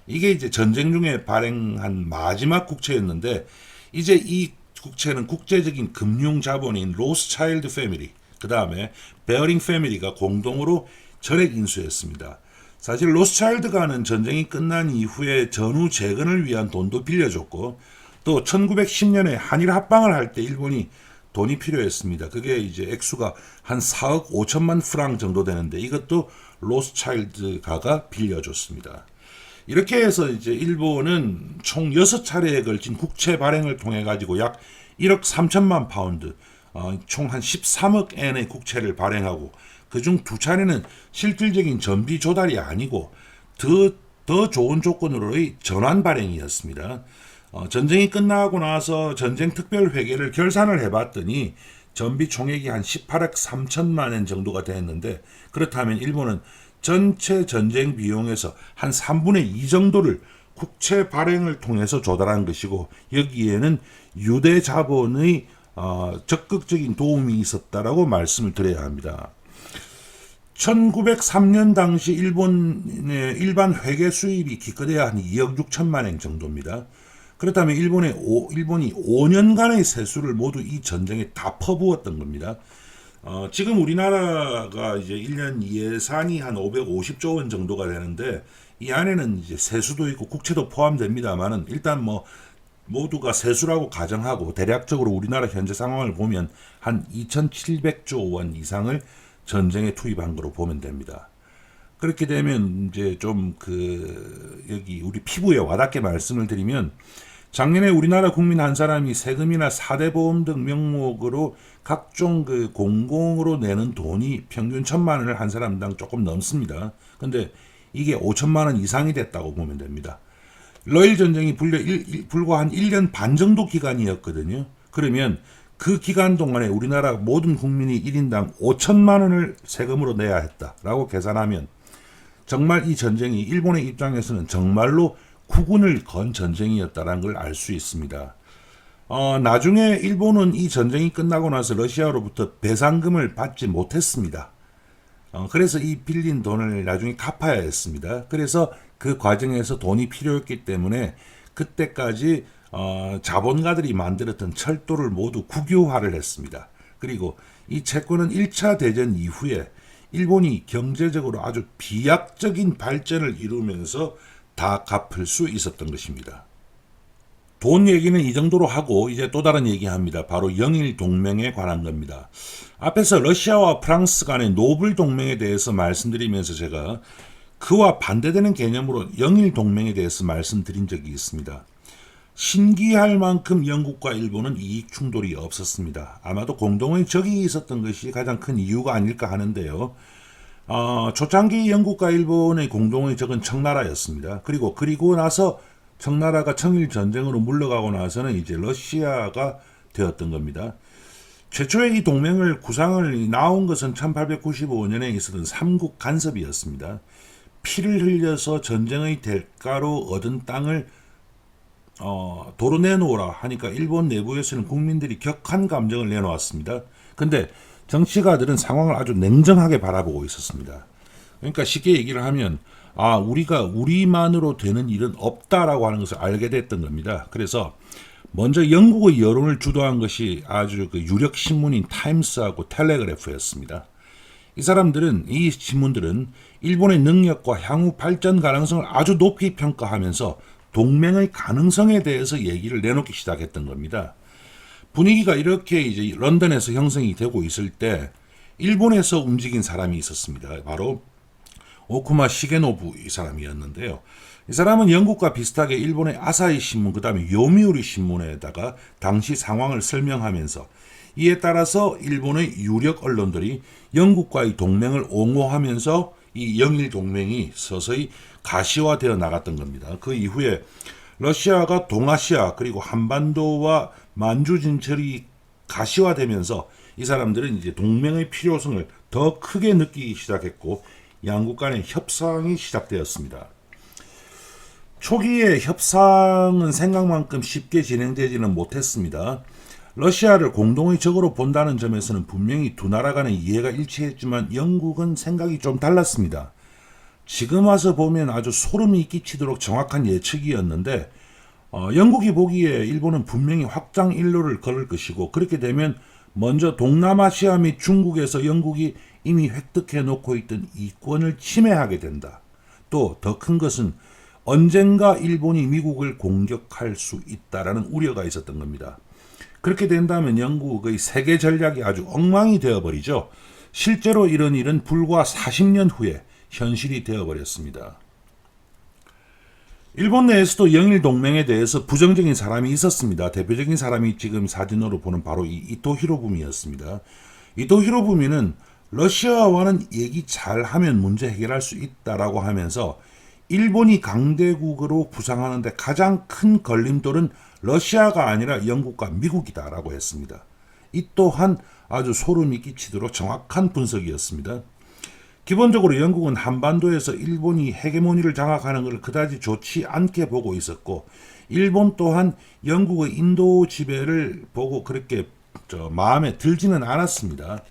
이게 이제 전쟁 중에 발행한 마지막 국채였는데 이제 이 국채는 국제적인 금융 자본인 로스차일드 패밀리, 그 다음에 베어링 패밀리가 공동으로 전액 인수했습니다. 사실 로스차일드가는 전쟁이 끝난 이후에 전후 재건을 위한 돈도 빌려줬고 또 1910년에 한일 합방을 할 때 일본이 돈이 필요했습니다. 그게 이제 액수가 한 4억 5천만 프랑 정도 되는데 이것도 로스차일드가가 빌려줬습니다. 이렇게 해서 이제 일본은 총 6차례에 걸친 국채 발행을 통해 가지고 약 1억 3천만 파운드, 총 한 13억 엔의 국채를 발행하고 그중 2차례는 실질적인 전비 조달이 아니고 더 좋은 조건으로의 전환 발행이었습니다. 전쟁이 끝나고 나서 전쟁 특별회계를 결산을 해봤더니 전비 총액이 한 18억 3천만 엔 정도가 됐는데 그렇다면 일본은 전체 전쟁 비용에서 한 3분의 2 정도를 국채 발행을 통해서 조달한 것이고 여기에는 유대 자본의 적극적인 도움이 있었다라고 말씀을 드려야 합니다. 1903년 당시 일본의 일반 회계 수입이 기껏해야 한 2억 6천만 엔 정도입니다. 그렇다면 일본이 5년간의 세수를 모두 이 전쟁에 다 퍼부었던 겁니다. 지금 우리나라가 이제 1년 예산이 한 550조 원 정도가 되는데 이 안에는 이제 세수도 있고 국채도 포함됩니다만은 일단 뭐 모두가 세수라고 가정하고 대략적으로 우리나라 현재 상황을 보면 한 2,700조 원 이상을 전쟁에 투입한 거로 보면 됩니다. 그렇게 되면 이제 좀 여기 우리 피부에 와닿게 말씀을 드리면 작년에 우리나라 국민 한 사람이 세금이나 4대 보험 등 명목으로 각종 공공으로 내는 돈이 평균 1,000만 원을 한 사람당 조금 넘습니다. 근데 이게 5천만 원 이상이 됐다고 보면 됩니다. 러일 전쟁이 불과 한 1년 반 정도 기간이었거든요. 그러면 그 기간 동안에 우리나라 모든 국민이 1인당 5천만 원을 세금으로 내야 했다라고 계산하면 정말 이 전쟁이 일본의 입장에서는 정말로 국운을 건 전쟁이었다는 걸 알 수 있습니다. 나중에 일본은 이 전쟁이 끝나고 나서 러시아로부터 배상금을 받지 못했습니다. 그래서 이 빌린 돈을 나중에 갚아야 했습니다. 그래서 그 과정에서 돈이 필요했기 때문에 그때까지 자본가들이 만들었던 철도를 모두 국유화를 했습니다. 그리고 이 채권은 1차 대전 이후에 일본이 경제적으로 아주 비약적인 발전을 이루면서 다 갚을 수 있었던 것입니다. 돈 얘기는 이 정도로 하고 이제 또 다른 얘기합니다. 바로 영일 동맹에 관한 겁니다. 앞에서 러시아와 프랑스 간의 노블 동맹에 대해서 말씀드리면서 제가 그와 반대되는 개념으로 영일 동맹에 대해서 말씀드린 적이 있습니다. 신기할 만큼 영국과 일본은 이익 충돌이 없었습니다. 아마도 공동의 적이 있었던 것이 가장 큰 이유가 아닐까 하는데요. 초창기 영국과 일본의 공동의 적은 청나라였습니다. 그리고 나서 청나라가 청일 전쟁으로 물러가고 나서는 이제 러시아가 되었던 겁니다. 최초의 이 동맹을 구상을 나온 것은 1895년에 있었던 삼국 간섭이었습니다. 피를 흘려서 전쟁의 대가로 얻은 땅을 도로 내놓으라 하니까 일본 내부에서는 국민들이 격한 감정을 내놓았습니다. 근데 정치가들은 상황을 아주 냉정하게 바라보고 있었습니다. 그러니까 쉽게 얘기를 하면 우리가 우리만으로 되는 일은 없다라고 하는 것을 알게 됐던 겁니다. 그래서 먼저 영국의 여론을 주도한 것이 아주 그 유력 신문인 타임스하고 텔레그래프였습니다. 이 신문들은 일본의 능력과 향후 발전 가능성을 아주 높이 평가하면서 동맹의 가능성에 대해서 얘기를 내놓기 시작했던 겁니다. 분위기가 이렇게 이제 런던에서 형성이 되고 있을 때 일본에서 움직인 사람이 있었습니다. 바로 오쿠마 시게노부 이 사람이었는데요. 이 사람은 영국과 비슷하게 일본의 아사히 신문 그다음에 요미우리 신문에다가 당시 상황을 설명하면서 이에 따라서 일본의 유력 언론들이 영국과의 동맹을 옹호하면서 이 영일 동맹이 서서히 가시화되어 나갔던 겁니다. 그 이후에 러시아가 동아시아 그리고 한반도와 만주 진출이 가시화되면서 이 사람들은 이제 동맹의 필요성을 더 크게 느끼기 시작했고 양국 간의 협상이 시작되었습니다. 초기에 협상은 생각만큼 쉽게 진행되지는 못했습니다. 러시아를 공동의 적으로 본다는 점에서는 분명히 두 나라 간의 이해가 일치했지만 영국은 생각이 좀 달랐습니다. 지금 와서 보면 아주 소름이 끼치도록 정확한 예측이었는데 영국이 보기에 일본은 분명히 확장 일로를 걸을 것이고 그렇게 되면 먼저 동남아시아 및 중국에서 영국이 이미 획득해 놓고 있던 이권을 침해하게 된다. 또 더 큰 것은 언젠가 일본이 미국을 공격할 수 있다라는 우려가 있었던 겁니다. 그렇게 된다면 영국의 세계 전략이 아주 엉망이 되어버리죠. 실제로 이런 일은 불과 40년 후에 현실이 되어버렸습니다. 일본 내에서도 영일 동맹에 대해서 부정적인 사람이 있었습니다. 대표적인 사람이 지금 사진으로 보는 바로 이 이토 히로부미였습니다. 이토 히로부미는 러시아와는 얘기 잘하면 문제 해결할 수 있다라고 하면서 일본이 강대국으로 부상하는데 가장 큰 걸림돌은 러시아가 아니라 영국과 미국이다라고 했습니다. 이 또한 아주 소름이 끼치도록 정확한 분석이었습니다. 기본적으로 영국은 한반도에서 일본이 헤게모니를 장악하는 것을 그다지 좋지 않게 보고 있었고 일본 또한 영국의 인도 지배를 보고 그렇게 마음에 들지는 않았습니다.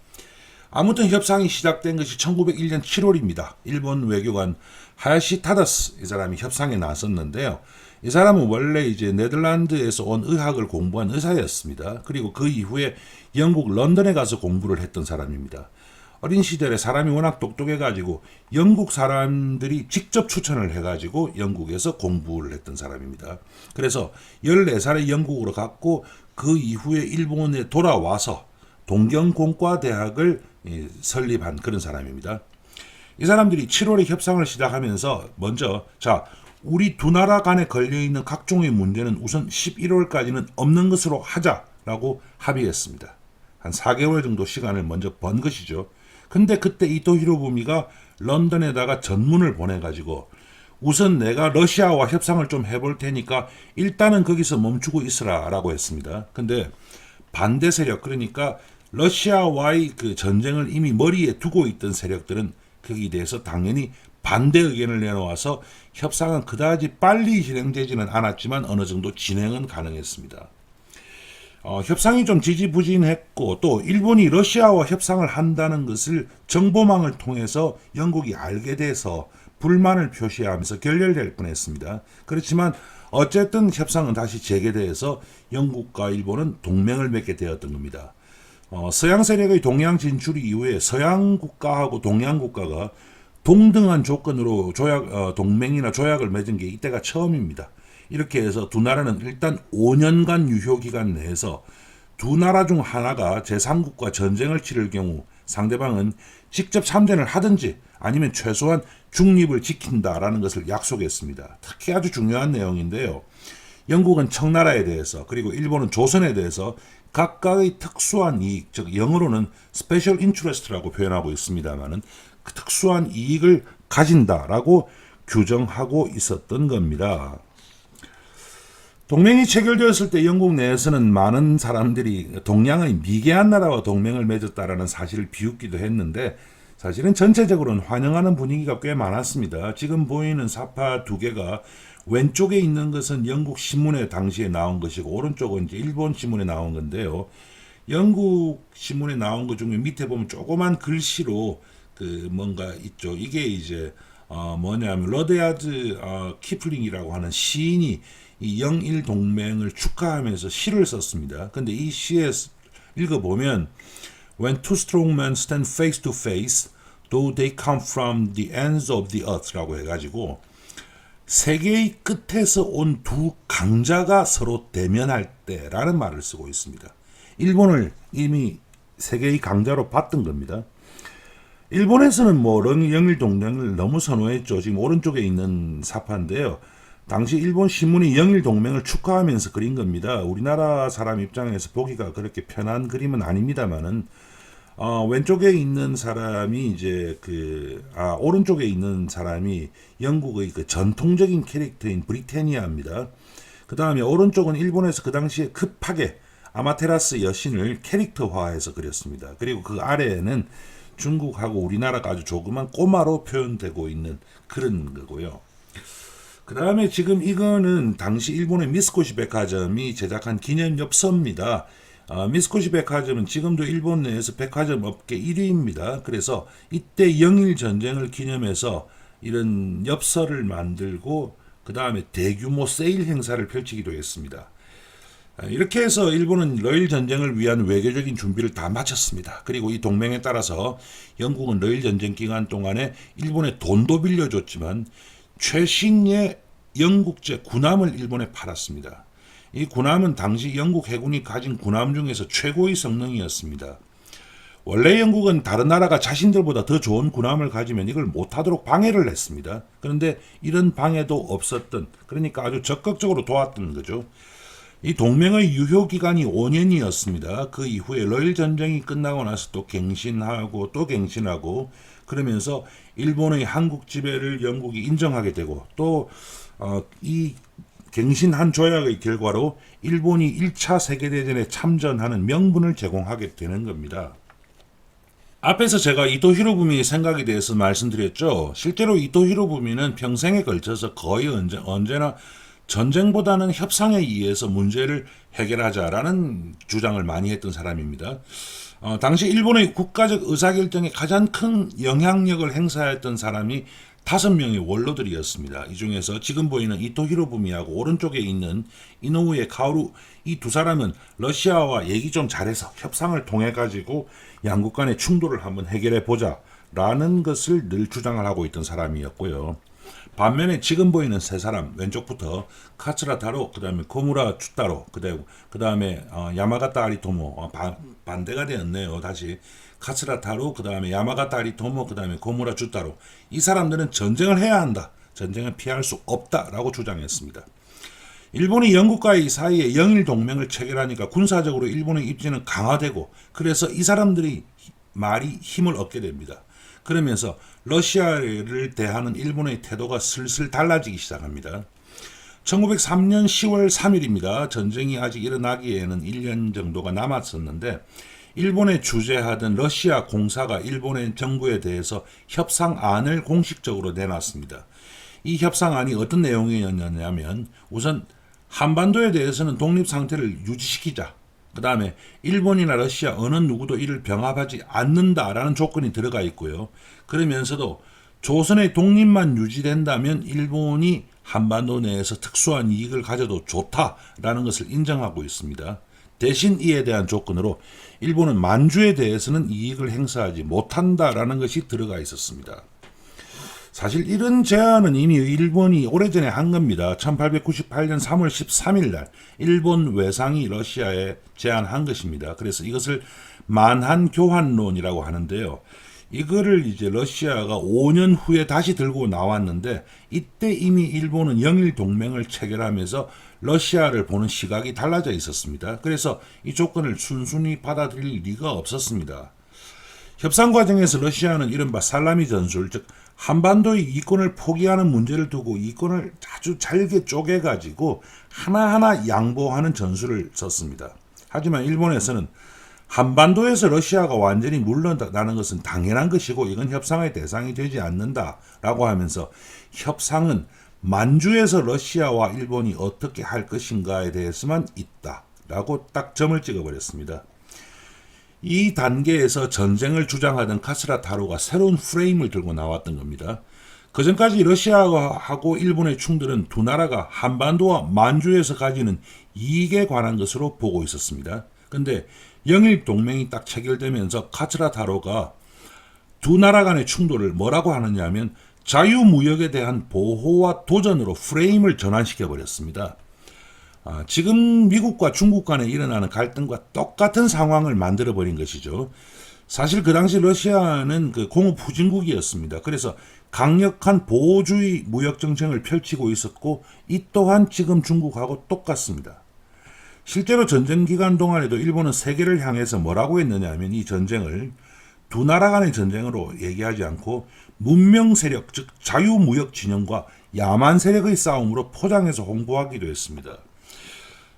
아무튼 협상이 시작된 것이 1901년 7월입니다. 일본 외교관 하야시 타다스 이 사람이 협상에 나섰는데요. 이 사람은 원래 이제 네덜란드에서 온 의학을 공부한 의사였습니다. 그리고 그 이후에 영국 런던에 가서 공부를 했던 사람입니다. 어린 시절에 사람이 워낙 똑똑해가지고 영국 사람들이 직접 추천을 해가지고 영국에서 공부를 했던 사람입니다. 그래서 14살에 영국으로 갔고 그 이후에 일본에 돌아와서 동경공과대학을 설립한 그런 사람입니다. 이 사람들이 7월에 협상을 시작하면서 먼저 우리 두 나라 간에 걸려있는 각종의 문제는 우선 11월까지는 없는 것으로 하자라고 합의했습니다. 한 4개월 정도 시간을 먼저 번 것이죠. 근데 그때 이토 히로부미가 런던에다가 전문을 보내가지고 우선 내가 러시아와 협상을 좀 해볼 테니까 일단은 거기서 멈추고 있으라 라고 했습니다. 근데 반대 세력 그러니까 러시아와의 그 전쟁을 이미 머리에 두고 있던 세력들은 거기에 대해서 당연히 반대 의견을 내놓아서 협상은 그다지 빨리 진행되지는 않았지만 어느 정도 진행은 가능했습니다. 협상이 좀 지지부진했고 또 일본이 러시아와 협상을 한다는 것을 정보망을 통해서 영국이 알게 돼서 불만을 표시하면서 결렬될 뻔했습니다. 그렇지만 어쨌든 협상은 다시 재개돼서 영국과 일본은 동맹을 맺게 되었던 겁니다. 서양 세력의 동양 진출 이후에 서양 국가하고 동양 국가가 동등한 조건으로 동맹이나 조약을 맺은 게 이때가 처음입니다. 이렇게 해서 두 나라는 일단 5년간 유효기간 내에서 두 나라 중 하나가 제3국과 전쟁을 치를 경우 상대방은 직접 참전을 하든지 아니면 최소한 중립을 지킨다라는 것을 약속했습니다. 특히 아주 중요한 내용인데요. 영국은 청나라에 대해서 그리고 일본은 조선에 대해서 각각의 특수한 이익, 즉 영어로는 special interest라고 표현하고 있습니다만은 그 특수한 이익을 가진다라고 규정하고 있었던 겁니다. 동맹이 체결되었을 때 영국 내에서는 많은 사람들이 동양의 미개한 나라와 동맹을 맺었다라는 사실을 비웃기도 했는데 사실은 전체적으로는 환영하는 분위기가 꽤 많았습니다. 지금 보이는 사파 두 개가 왼쪽에 있는 것은 영국 신문에 당시에 나온 것이고 오른쪽은 이제 일본 신문에 나온 건데요. 영국 신문에 나온 것 중에 밑에 보면 조그만 글씨로 그 뭔가 있죠. 이게 이제 뭐냐면 러드야드 키플링이라고 하는 시인이 이 영일 동맹을 축하하면서 시를 썼습니다. 근데 이 시에 읽어보면 When two strong men stand face to face, though they come from the ends of the earth라고 해가지고 세계의 끝에서 온 두 강자가 서로 대면할 때라는 말을 쓰고 있습니다. 일본을 이미 세계의 강자로 봤던 겁니다. 일본에서는 뭐 영일 동맹을 너무 선호했죠. 지금 오른쪽에 있는 사파인데요. 당시 일본 신문이 영일 동맹을 축하하면서 그린 겁니다. 우리나라 사람 입장에서 보기가 그렇게 편한 그림은 아닙니다만은 왼쪽에 있는 사람이 이제 오른쪽에 있는 사람이 영국의 그 전통적인 캐릭터인 브리테니아입니다. 그 다음에 오른쪽은 일본에서 그 당시에 급하게 아마테라스 여신을 캐릭터화해서 그렸습니다. 그리고 그 아래에는 중국하고 우리나라가 아주 조그만 꼬마로 표현되고 있는 그런 거고요. 그 다음에 지금 이거는 당시 일본의 미쓰코시 백화점이 제작한 기념 엽서입니다. 미쓰코시 백화점은 지금도 일본 내에서 백화점 업계 1위입니다. 그래서 이때 영일 전쟁을 기념해서 이런 엽서를 만들고 그 다음에 대규모 세일 행사를 펼치기도 했습니다. 이렇게 해서 일본은 러일 전쟁을 위한 외교적인 준비를 다 마쳤습니다. 그리고 이 동맹에 따라서 영국은 러일 전쟁 기간 동안에 일본에 돈도 빌려줬지만 최신의 영국제 군함을 일본에 팔았습니다. 이 군함은 당시 영국 해군이 가진 군함 중에서 최고의 성능이었습니다. 원래 영국은 다른 나라가 자신들보다 더 좋은 군함을 가지면 이걸 못하도록 방해를 했습니다. 그런데 이런 방해도 없었던, 그러니까 아주 적극적으로 도왔던 거죠. 이 동맹의 유효 기간이 5년이었습니다. 그 이후에 러일 전쟁이 끝나고 나서 또 갱신하고 또 갱신하고 그러면서 일본의 한국 지배를 영국이 인정하게 되고 또 이 갱신한 조약의 결과로 일본이 1차 세계대전에 참전하는 명분을 제공하게 되는 겁니다. 앞에서 제가 이토 히로부미의 생각에 대해서 말씀드렸죠. 실제로 이토 히로부미는 평생에 걸쳐서 거의 언제나 전쟁보다는 협상에 의해서 문제를 해결하자라는 주장을 많이 했던 사람입니다. 당시 일본의 국가적 의사결정에 가장 큰 영향력을 행사했던 사람이 5명의 원로들이었습니다. 이 중에서 지금 보이는 이토 히로부미하고 오른쪽에 있는 이노우에 카오루, 이 두 사람은 러시아와 얘기 좀 잘해서 협상을 통해 가지고 양국 간의 충돌을 한번 해결해 보자라는 것을 늘 주장을 하고 있던 사람이었고요. 반면에 지금 보이는 세 사람, 왼쪽부터 카츠라 타로, 그 다음에 고무라 추타로, 그 다음에 야마가타 아리토모, 반대가 되었네요. 다시 카츠라 타로, 그 다음에 야마가타 아리토모, 그 다음에 고무라 추타로. 이 사람들은 전쟁을 해야 한다. 전쟁을 피할 수 없다라고 주장했습니다. 일본이 영국과의 사이에 영일 동맹을 체결하니까 군사적으로 일본의 입지는 강화되고 그래서 이 사람들이 말이 힘을 얻게 됩니다. 그러면서 러시아를 대하는 일본의 태도가 슬슬 달라지기 시작합니다. 1903년 10월 3일입니다. 전쟁이 아직 일어나기에는 1년 정도가 남았었는데 일본에 주재하던 러시아 공사가 일본의 정부에 대해서 협상안을 공식적으로 내놨습니다. 이 협상안이 어떤 내용이었냐면 우선 한반도에 대해서는 독립 상태를 유지시키자. 그 다음에 일본이나 러시아 어느 누구도 이를 병합하지 않는다라는 조건이 들어가 있고요. 그러면서도 조선의 독립만 유지된다면 일본이 한반도 내에서 특수한 이익을 가져도 좋다라는 것을 인정하고 있습니다. 대신 이에 대한 조건으로 일본은 만주에 대해서는 이익을 행사하지 못한다라는 것이 들어가 있었습니다. 사실 이런 제안은 이미 일본이 오래전에 한 겁니다. 1898년 3월 13일 날 일본 외상이 러시아에 제안한 것입니다. 그래서 이것을 만한 교환론이라고 하는데요. 이거를 이제 러시아가 5년 후에 다시 들고 나왔는데 이때 이미 일본은 영일 동맹을 체결하면서 러시아를 보는 시각이 달라져 있었습니다. 그래서 이 조건을 순순히 받아들일 리가 없었습니다. 협상 과정에서 러시아는 이른바 살라미 전술, 즉 한반도의 이권을 포기하는 문제를 두고 이권을 아주 잘게 쪼개가지고 하나하나 양보하는 전술을 썼습니다. 하지만 일본에서는 한반도에서 러시아가 완전히 물러나는 것은 당연한 것이고 이건 협상의 대상이 되지 않는다라고 하면서 협상은 만주에서 러시아와 일본이 어떻게 할 것인가에 대해서만 있다라고 딱 점을 찍어버렸습니다. 이 단계에서 전쟁을 주장하던 카츠라 타로가 새로운 프레임을 들고 나왔던 겁니다. 그전까지 러시아하고 일본의 충돌은 두 나라가 한반도와 만주에서 가지는 이익에 관한 것으로 보고 있었습니다. 근데 영일 동맹이 딱 체결되면서 카츠라 타로가 두 나라 간의 충돌을 뭐라고 하느냐 하면 자유무역에 대한 보호와 도전으로 프레임을 전환시켜 버렸습니다. 지금 미국과 중국 간에 일어나는 갈등과 똑같은 상황을 만들어버린 것이죠. 사실 그 당시 러시아는 그 공업 후진국이었습니다. 그래서 강력한 보호주의 무역 정책을 펼치고 있었고 이 또한 지금 중국하고 똑같습니다. 실제로 전쟁 기간 동안에도 일본은 세계를 향해서 뭐라고 했느냐 하면 이 전쟁을 두 나라 간의 전쟁으로 얘기하지 않고 문명 세력, 즉 자유무역 진영과 야만 세력의 싸움으로 포장해서 홍보하기도 했습니다.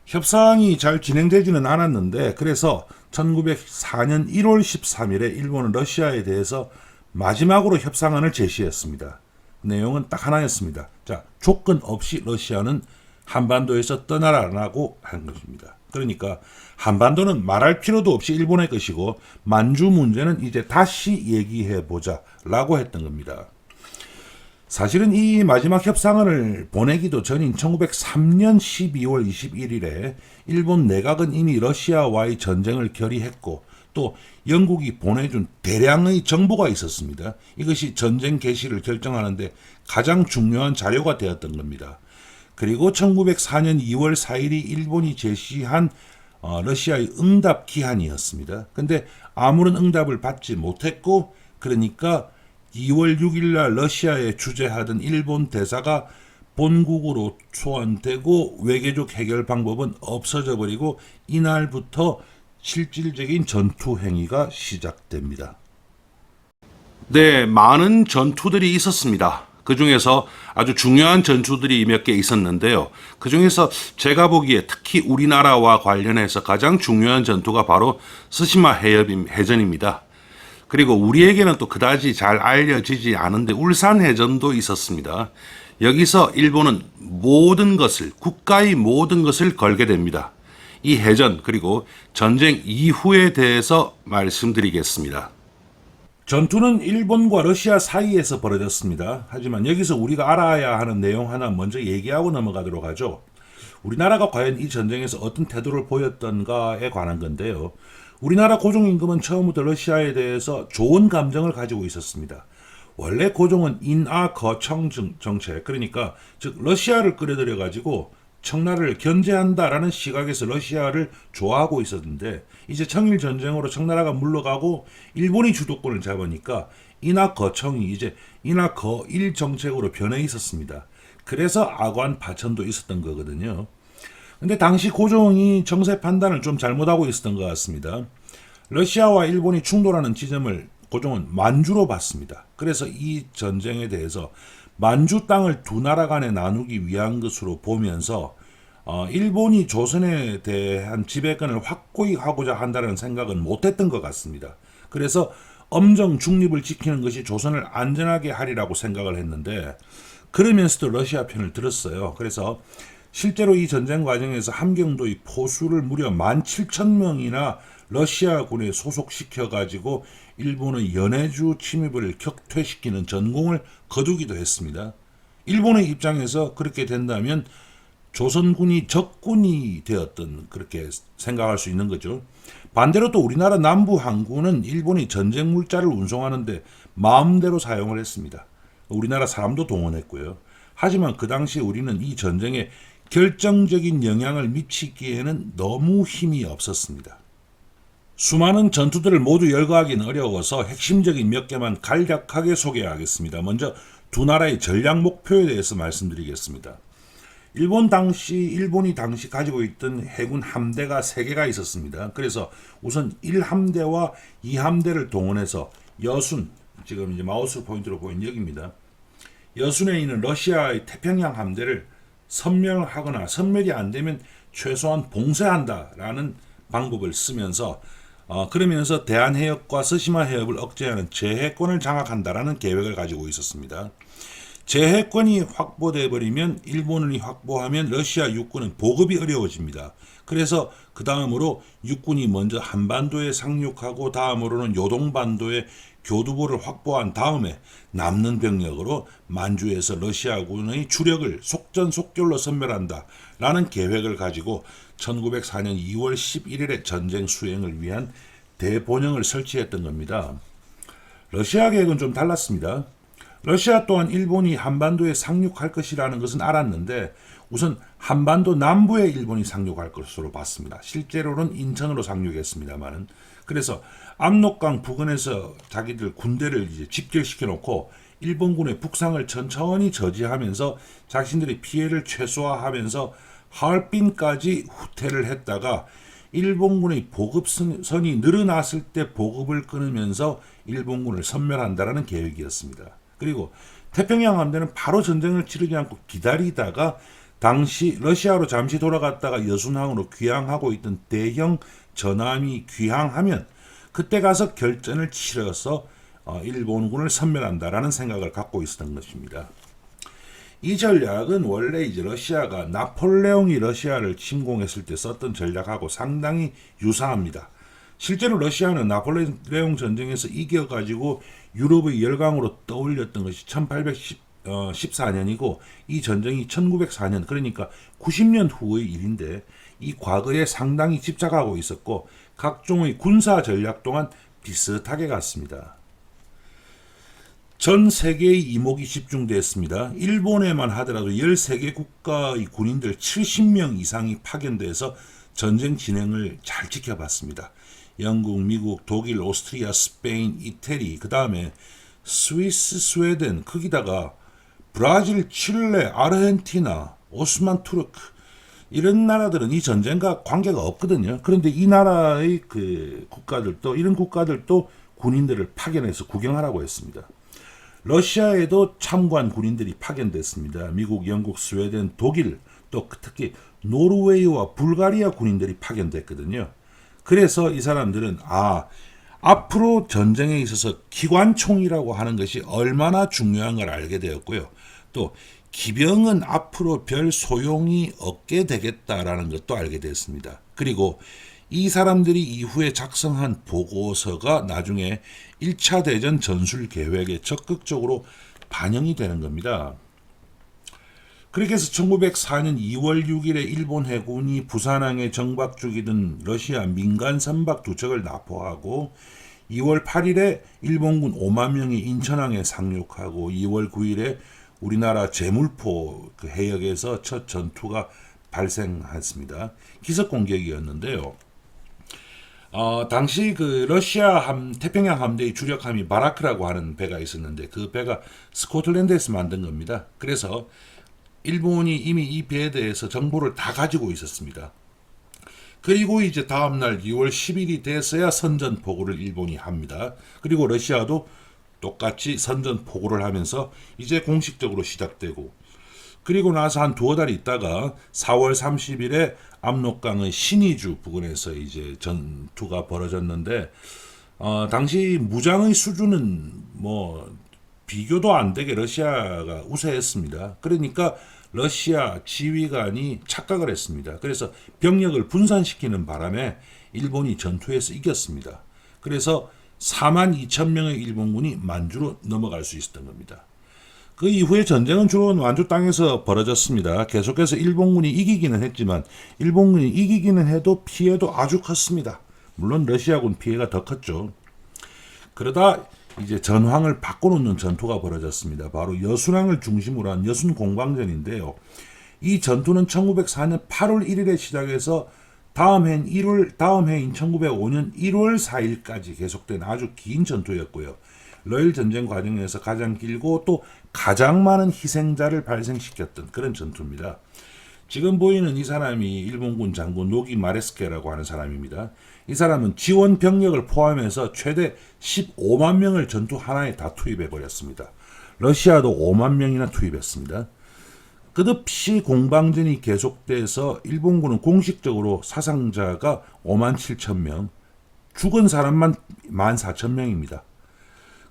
협상이 잘 진행되지는 않았는데 그래서 1904년 1월 13일에 일본은 러시아에 대해서 마지막으로 협상안을 제시했습니다. 내용은 딱 하나였습니다. 자, 조건 없이 러시아는 한반도에서 떠나라라고 한 것입니다. 그러니까 한반도는 말할 필요도 없이 일본의 것이고 만주 문제는 이제 다시 얘기해보자 라고 했던 겁니다. 사실은 이 마지막 협상안을 보내기도 전인 1903년 12월 21일에 일본 내각은 이미 러시아와의 전쟁을 결의했고 또 영국이 보내준 대량의 정보가 있었습니다. 이것이 전쟁 개시를 결정하는데 가장 중요한 자료가 되었던 겁니다. 그리고 1904년 2월 4일이 일본이 제시한 러시아의 응답 기한이었습니다. 근데 아무런 응답을 받지 못했고 그러니까 2월 6일 날 러시아에 주재하던 일본 대사가 본국으로 소환되고 외교적 해결 방법은 없어져 버리고 이날부터 실질적인 전투 행위가 시작됩니다. 네, 많은 전투들이 있었습니다. 그 중에서 아주 중요한 전투들이 몇 개 있었는데요. 그 중에서 제가 보기에 특히 우리나라와 관련해서 가장 중요한 전투가 바로 스시마 해전입니다. 그리고 우리에게는 또 그다지 잘 알려지지 않은데 울산 해전도 있었습니다. 여기서 일본은 모든 것을, 국가의 모든 것을 걸게 됩니다. 이 해전 그리고 전쟁 이후에 대해서 말씀드리겠습니다. 전투는 일본과 러시아 사이에서 벌어졌습니다. 하지만 여기서 우리가 알아야 하는 내용 하나 먼저 얘기하고 넘어가도록 하죠. 우리나라가 과연 이 전쟁에서 어떤 태도를 보였던가에 관한 건데요. 우리나라 고종임금은 처음부터 러시아에 대해서 좋은 감정을 가지고 있었습니다. 원래 고종은 인하거청 정책, 그러니까 즉 러시아를 끌어들여 가지고 청나라를 견제한다라는 시각에서 러시아를 좋아하고 있었는데 이제 청일 전쟁으로 청나라가 물러가고 일본이 주도권을 잡으니까 인하거청이 이제 인하거일 정책으로 변해 있었습니다. 그래서 아관 파천도 있었던 거거든요. 근데 당시 고종이 정세 판단을 좀 잘못하고 있었던 것 같습니다. 러시아와 일본이 충돌하는 지점을 고종은 만주로 봤습니다. 그래서 이 전쟁에 대해서 만주 땅을 두 나라 간에 나누기 위한 것으로 보면서 일본이 조선에 대한 지배권을 확고히 하고자 한다는 생각은 못했던 것 같습니다. 그래서 엄정 중립을 지키는 것이 조선을 안전하게 하리라고 생각을 했는데 그러면서도 러시아 편을 들었어요. 그래서 실제로 이 전쟁 과정에서 함경도의 포수를 무려 17,000명이나 러시아군에 소속시켜가지고 일본의 연해주 침입을 격퇴시키는 전공을 거두기도 했습니다. 일본의 입장에서 그렇게 된다면 조선군이 적군이 되었던 그렇게 생각할 수 있는 거죠. 반대로 또 우리나라 남부 항구는 일본이 전쟁 물자를 운송하는데 마음대로 사용을 했습니다. 우리나라 사람도 동원했고요. 하지만 그 당시 우리는 이 전쟁에 결정적인 영향을 미치기에는 너무 힘이 없었습니다. 수많은 전투들을 모두 열거하기는 어려워서 핵심적인 몇 개만 간략하게 소개하겠습니다. 먼저 두 나라의 전략 목표에 대해서 말씀드리겠습니다. 일본이 당시 가지고 있던 해군 함대가 3개가 있었습니다. 그래서 우선 1함대와 2함대를 동원해서 여순, 지금 이제 마우스 포인트로 보이는 여기입니다. 여순에 있는 러시아의 태평양 함대를 섬멸하거나 섬멸이 안 되면 최소한 봉쇄한다라는 방법을 쓰면서 그러면서 대한해협과 스시마 해협을 억제하는 제해권을 장악한다라는 계획을 가지고 있었습니다. 제해권이 확보돼 버리면 일본이 확보하면 러시아 육군은 보급이 어려워집니다. 그래서 그 다음으로 육군이 먼저 한반도에 상륙하고 다음으로는 요동반도에 교두보를 확보한 다음에 남는 병력으로 만주에서 러시아군의 주력을 속전속결로 섬멸한다라는 계획을 가지고 1904년 2월 11일에 전쟁 수행을 위한 대본영을 설치했던 겁니다. 러시아 계획은 좀 달랐습니다. 러시아 또한 일본이 한반도에 상륙할 것이라는 것은 알았는데 우선 한반도 남부에 일본이 상륙할 것으로 봤습니다. 실제로는 인천으로 상륙했습니다만은. 그래서 압록강 부근에서 자기들 군대를 이제 집결시켜 놓고 일본군의 북상을 천천히 저지하면서 자신들의 피해를 최소화하면서 하얼빈까지 후퇴를 했다가 일본군의 보급선이 늘어났을 때 보급을 끊으면서 일본군을 섬멸한다라는 계획이었습니다. 그리고 태평양 함대는 바로 전쟁을 치르지 않고 기다리다가 당시 러시아로 잠시 돌아갔다가 여순항으로 귀향하고 있던 대형 전함이 귀향하면 그때 가서 결전을 치러서 일본군을 섬멸한다라는 생각을 갖고 있었던 것입니다. 이 전략은 원래 이제 러시아가 나폴레옹이 러시아를 침공했을 때 썼던 전략하고 상당히 유사합니다. 실제로 러시아는 나폴레옹 전쟁에서 이겨가지고 유럽의 열강으로 떠올렸던 것이 1814년이고 이 전쟁이 1904년 그러니까 90년 후의 일인데 이 과거에 상당히 집착하고 있었고 각종의 군사 전략 또한 비슷하게 갔습니다. 전 세계의 이목이 집중됐습니다. 일본에만 하더라도 13개 국가의 군인들 70명 이상이 파견돼서 전쟁 진행을 잘 지켜봤습니다. 영국, 미국, 독일, 오스트리아, 스페인, 이태리, 그 다음에 스위스, 스웨덴, 거기다가 브라질, 칠레, 아르헨티나, 오스만 투르크 이런 나라들은 이 전쟁과 관계가 없거든요. 그런데 이 나라의 그 국가들도 이런 국가들도 군인들을 파견해서 구경하라고 했습니다. 러시아에도 참관 군인들이 파견됐습니다. 미국, 영국, 스웨덴, 독일, 또 특히 노르웨이와 불가리아 군인들이 파견됐거든요. 그래서 이 사람들은 앞으로 전쟁에 있어서 기관총이라고 하는 것이 얼마나 중요한 걸 알게 되었고요. 또 기병은 앞으로 별 소용이 없게 되겠다라는 것도 알게 됐습니다. 그리고 이 사람들이 이후에 작성한 보고서가 나중에 1차 대전 전술 계획에 적극적으로 반영이 되는 겁니다. 그렇게 해서 1904년 2월 6일에 일본 해군이 부산항에 정박 중이던 러시아 민간 선박 2척을 납포하고 2월 8일에 일본군 5만 명이 인천항에 상륙하고 2월 9일에 우리나라 제물포 그 해역에서 첫 전투가 발생했습니다. 기습 공격이었는데요. 당시 그 러시아 태평양 함대의 주력함이 바라크라고 하는 배가 있었는데 그 배가 스코틀랜드에서 만든 겁니다. 그래서 일본이 이미 이 배에 대해서 정보를 다 가지고 있었습니다. 그리고 이제 다음날 2월 10일이 돼서야 선전 포고를 일본이 합니다. 그리고 러시아도 똑같이 선전 포고를 하면서 이제 공식적으로 시작되고 그리고 나서 한 두어 달 있다가 4월 30일에 압록강의 신의주 부근에서 이제 전투가 벌어졌는데 당시 무장의 수준은 뭐 비교도 안 되게 러시아가 우세했습니다. 그러니까 러시아 지휘관이 착각을 했습니다. 그래서 병력을 분산시키는 바람에 일본이 전투에서 이겼습니다. 그래서 4만 2천 명의 일본군이 만주로 넘어갈 수 있었던 겁니다. 그 이후에 전쟁은 주로 만주 땅에서 벌어졌습니다. 계속해서 일본군이 이기기는 했지만 일본군이 이기기는 해도 피해도 아주 컸습니다. 물론 러시아군 피해가 더 컸죠. 그러다 이제 전황을 바꿔놓는 전투가 벌어졌습니다. 바로 여순항을 중심으로 한 여순 공방전인데요. 이 전투는 1904년 8월 1일에 시작해서 다음 해인 1905년 1월 4일까지 계속된 아주 긴 전투였고요. 러일 전쟁 과정에서 가장 길고 또 가장 많은 희생자를 발생시켰던 그런 전투입니다. 지금 보이는 이 사람이 일본군 장군 노기 마레스케라고 하는 사람입니다. 이 사람은 지원 병력을 포함해서 최대 15만 명을 전투 하나에 다 투입해 버렸습니다. 러시아도 5만 명이나 투입했습니다. 끝없이 공방전이 계속돼서 일본군은 공식적으로 사상자가 5만 7천 명, 죽은 사람만 1만 4천 명입니다.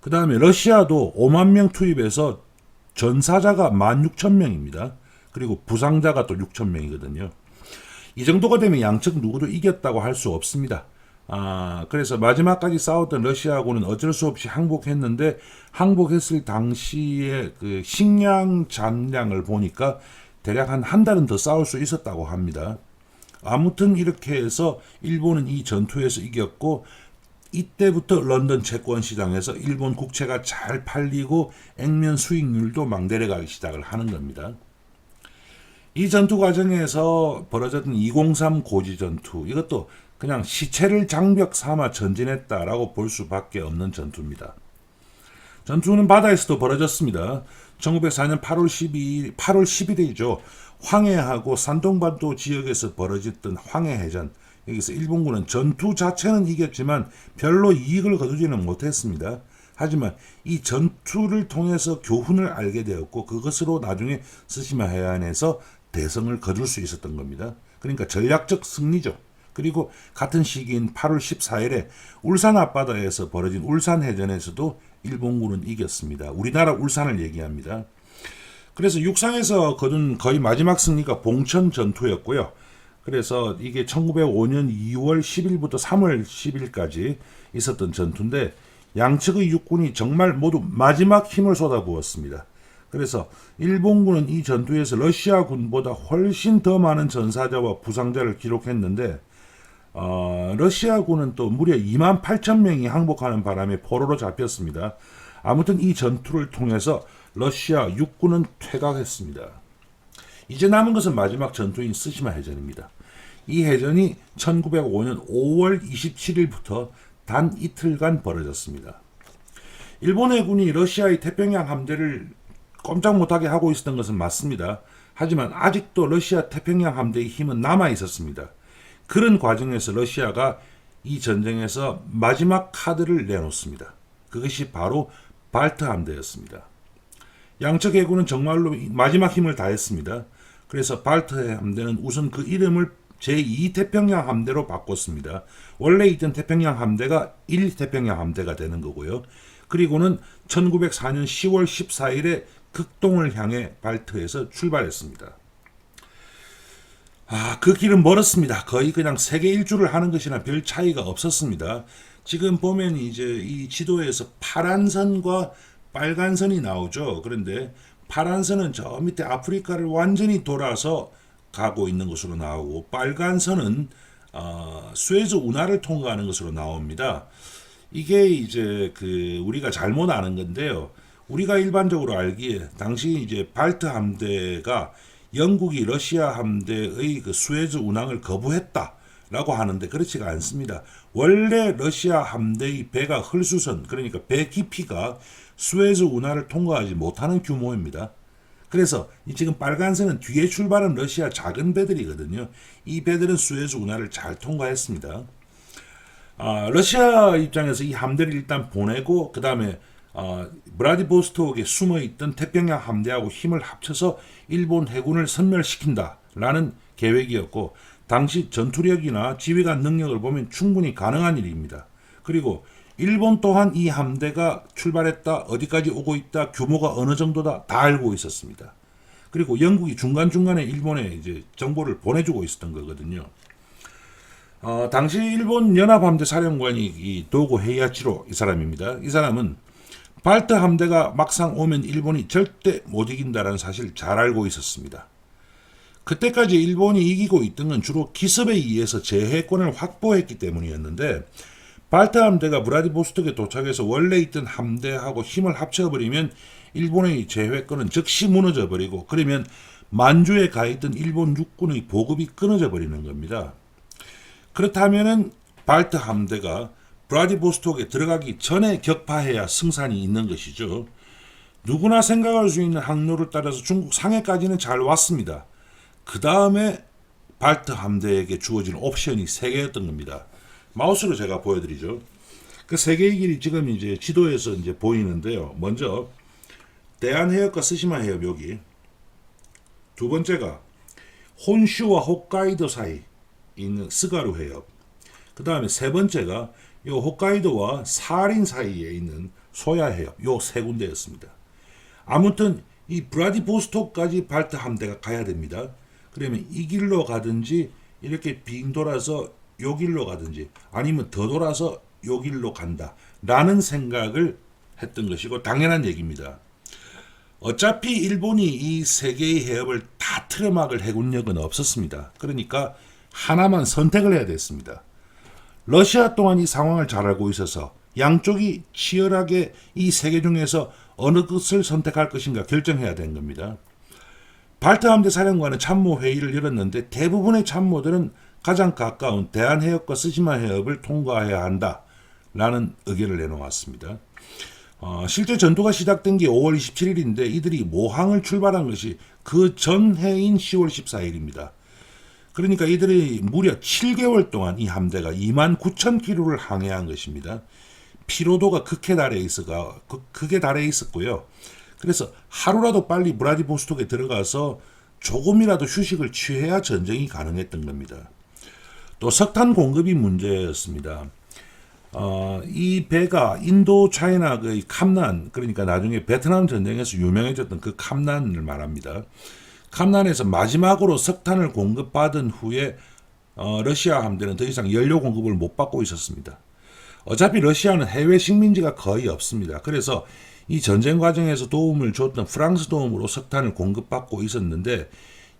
그 다음에 러시아도 5만 명 투입해서 전사자가 1만 6천 명입니다. 그리고 부상자가 또 6천 명이거든요. 이 정도가 되면 양측 누구도 이겼다고 할 수 없습니다. 그래서 마지막까지 싸웠던 러시아군은 어쩔 수 없이 항복했는데 항복했을 당시의 그 식량 잔량을 보니까 대략 한 달은 더 싸울 수 있었다고 합니다. 아무튼 이렇게 해서 일본은 이 전투에서 이겼고 이때부터 런던 채권 시장에서 일본 국채가 잘 팔리고 액면 수익률도 막 내려가기 시작을 하는 겁니다. 이 전투 과정에서 벌어졌던 203 고지 전투, 이것도 그냥 시체를 장벽 삼아 전진했다라고 볼 수밖에 없는 전투입니다. 전투는 바다에서도 벌어졌습니다. 1904년 8월 11일이죠. 황해하고 산동반도 지역에서 벌어졌던 황해해전. 여기서 일본군은 전투 자체는 이겼지만 별로 이익을 거두지는 못했습니다. 하지만 이 전투를 통해서 교훈을 알게 되었고 그것으로 나중에 스시마 해안에서 대성을 거둘 수 있었던 겁니다. 그러니까 전략적 승리죠. 그리고 같은 시기인 8월 14일에 울산 앞바다에서 벌어진 울산해전에서도 일본군은 이겼습니다. 우리나라 울산을 얘기합니다. 그래서 육상에서 거둔 거의 마지막 승리가 봉천 전투였고요. 그래서 이게 1905년 2월 10일부터 3월 10일까지 있었던 전투인데 양측의 육군이 정말 모두 마지막 힘을 쏟아부었습니다. 그래서 일본군은 이 전투에서 러시아군보다 훨씬 더 많은 전사자와 부상자를 기록했는데 러시아군은 또 무려 2만 8천 명이 항복하는 바람에 포로로 잡혔습니다. 아무튼 이 전투를 통해서 러시아 육군은 퇴각했습니다. 이제 남은 것은 마지막 전투인 스시마 해전입니다. 이 해전이 1905년 5월 27일부터 단 이틀간 벌어졌습니다. 일본 해군이 러시아의 태평양 함대를 꼼짝 못하게 하고 있었던 것은 맞습니다. 하지만 아직도 러시아 태평양 함대의 힘은 남아 있었습니다. 그런 과정에서 러시아가 이 전쟁에서 마지막 카드를 내놓습니다. 그것이 바로 발트 함대였습니다. 양측 해군은 정말로 마지막 힘을 다했습니다. 그래서 발트 함대는 우선 그 이름을 제2태평양 함대로 바꿨습니다. 원래 있던 태평양 함대가 1태평양 함대가 되는 거고요. 그리고는 1904년 10월 14일에 극동을 향해 발트에서 출발했습니다. 그 길은 멀었습니다. 거의 그냥 세계 일주를 하는 것이나 별 차이가 없었습니다. 지금 보면 이제 이 지도에서 파란 선과 빨간 선이 나오죠. 그런데 파란 선은 저 밑에 아프리카를 완전히 돌아서 가고 있는 것으로 나오고 빨간 선은 수에즈 운하를 통과하는 것으로 나옵니다. 이게 이제 우리가 잘못 아는 건데요. 우리가 일반적으로 알기에 당시 이제 발트 함대가 영국이 러시아 함대의 그 수에즈 운항을 거부했다라고 하는데 그렇지가 않습니다. 원래 러시아 함대의 배가 흘수선, 그러니까 배 깊이가 수에즈 운하를 통과하지 못하는 규모입니다. 그래서 지금 빨간선은 뒤에 출발한 러시아 작은 배들이거든요. 이 배들은 수에즈 운하를 잘 통과했습니다. 러시아 입장에서 이 함대를 일단 보내고 그 다음에 브라디보스톡에 숨어있던 태평양 함대하고 힘을 합쳐서 일본 해군을 섬멸시킨다라는 계획이었고 당시 전투력이나 지휘관 능력을 보면 충분히 가능한 일입니다. 그리고 일본 또한 이 함대가 출발했다, 어디까지 오고 있다, 규모가 어느 정도다 다 알고 있었습니다. 그리고 영국이 중간중간에 일본에 이제 정보를 보내주고 있었던 거거든요. 당시 일본 연합함대 사령관이 이 도고 헤이아치로 이 사람입니다. 이 사람은 발트 함대가 막상 오면 일본이 절대 못 이긴다는 사실을 잘 알고 있었습니다. 그때까지 일본이 이기고 있던 건 주로 기습에 의해서 제해권을 확보했기 때문이었는데 발트 함대가 브라디보스톡에 도착해서 원래 있던 함대하고 힘을 합쳐버리면 일본의 제해권은 즉시 무너져버리고 그러면 만주에 가 있던 일본 육군의 보급이 끊어져 버리는 겁니다. 그렇다면은 발트 함대가 브라디보스톡에 들어가기 전에 격파해야 승산이 있는 것이죠. 누구나 생각할 수 있는 항로를 따라서 중국 상해까지는 잘 왔습니다. 그 다음에 발트 함대에게 주어진 옵션이 3개였던 겁니다. 마우스로 제가 보여드리죠. 그 3개의 길이 지금 이제 지도에서 이제 보이는데요. 먼저 대한해협과 스시마 해협 여기. 두 번째가 혼슈와 홋카이도 사이 있는 스가루 해협. 그 다음에 세 번째가 요 홋카이도와 사린 사이에 있는 소야 해협. 요 세 군데였습니다. 아무튼 이 브라디보스토크까지 발트 함대가 가야 됩니다. 그러면 이 길로 가든지 이렇게 빙 돌아서 요 길로 가든지 아니면 더 돌아서 요 길로 간다 라는 생각을 했던 것이고 당연한 얘기입니다. 어차피 일본이 이 세 개의 해협을 다 틀어막을 해군력은 없었습니다. 그러니까 하나만 선택을 해야 됐습니다. 러시아 또한 이 상황을 잘 알고 있어서 양쪽이 치열하게 이 세 개 중에서 어느 것을 선택할 것인가 결정해야 된 겁니다. 발트 함대 사령관은 참모 회의를 열었는데 대부분의 참모들은 가장 가까운 대한해협과 스시마 해협을 통과해야 한다라는 의견을 내놓았습니다. 실제 전투가 시작된 게 5월 27일인데 이들이 모항을 출발한 것이 그 전해인 10월 14일입니다. 그러니까 이들이 무려 7개월 동안 이 함대가 29,000km를 항해한 것입니다. 피로도가 극에 달해 있었고요. 그래서 하루라도 빨리 브라디보스톡에 들어가서 조금이라도 휴식을 취해야 전쟁이 가능했던 겁니다. 또 석탄 공급이 문제였습니다. 이 배가 인도 차이나의 캄난, 그러니까 나중에 베트남 전쟁에서 유명해졌던 그 캄난을 말합니다. 캄난에서 마지막으로 석탄을 공급받은 후에 러시아 함대는 더 이상 연료 공급을 못 받고 있었습니다. 어차피 러시아는 해외 식민지가 거의 없습니다. 그래서 이 전쟁 과정에서 도움을 줬던 프랑스 도움으로 석탄을 공급받고 있었는데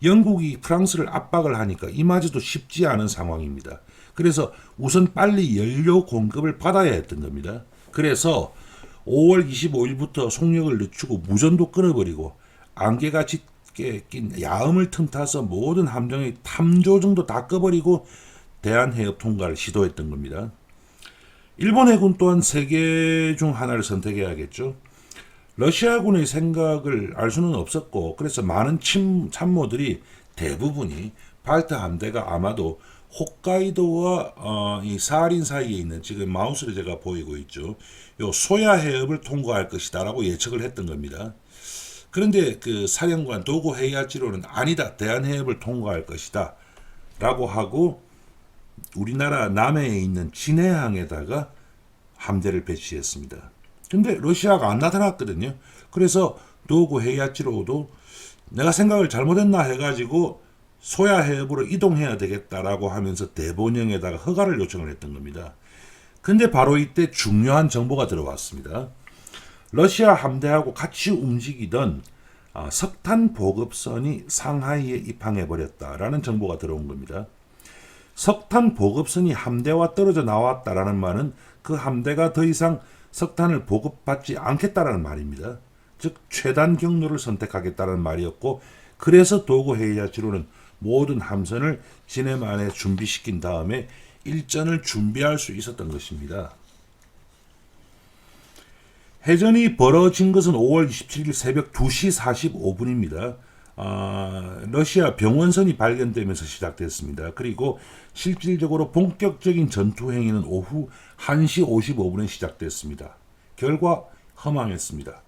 영국이 프랑스를 압박을 하니까 이마저도 쉽지 않은 상황입니다. 그래서 우선 빨리 연료 공급을 받아야 했던 겁니다. 그래서 5월 25일부터 속력을 늦추고 무전도 끊어버리고 안개가 짙게 낀 야음을 틈타서 모든 함정의 탐조정도 다 꺼버리고 대한해협 통과를 시도했던 겁니다. 일본 해군 또한 세 개 중 하나를 선택해야겠죠. 러시아군의 생각을 알 수는 없었고 그래서 많은 참모들이 대부분이 발트 함대가 아마도 홋카이도와 이 사린 사이에 있는 지금 마우스를 제가 보이고 있죠. 요 소야 해협을 통과할 것이다라고 예측을 했던 겁니다. 그런데 그 사령관 도고 헤이아치로는 아니다. 대한해협을 통과할 것이다. 라고 하고 우리나라 남해에 있는 진해항에다가 함대를 배치했습니다. 근데 러시아가 안 나타났거든요. 그래서 도고 헤이아치로도 내가 생각을 잘못했나 해가지고 소야 해협으로 이동해야 되겠다라고 하면서 대본영에다가 허가를 요청을 했던 겁니다. 근데 바로 이때 중요한 정보가 들어왔습니다. 러시아 함대하고 같이 움직이던 석탄 보급선이 상하이에 입항해버렸다라는 정보가 들어온 겁니다. 석탄 보급선이 함대와 떨어져 나왔다라는 말은 그 함대가 더 이상 석탄을 보급받지 않겠다라는 말입니다. 즉 최단 경로를 선택하겠다는 말이었고 그래서 도고 헤이아치로는 모든 함선을 진해만에 준비시킨 다음에 일전을 준비할 수 있었던 것입니다. 해전이 벌어진 것은 5월 27일 새벽 2시 45분입니다. 러시아 병원선이 발견되면서 시작됐습니다. 그리고 실질적으로 본격적인 전투 행위는 오후 1시 55분에 시작됐습니다. 결과 허망했습니다.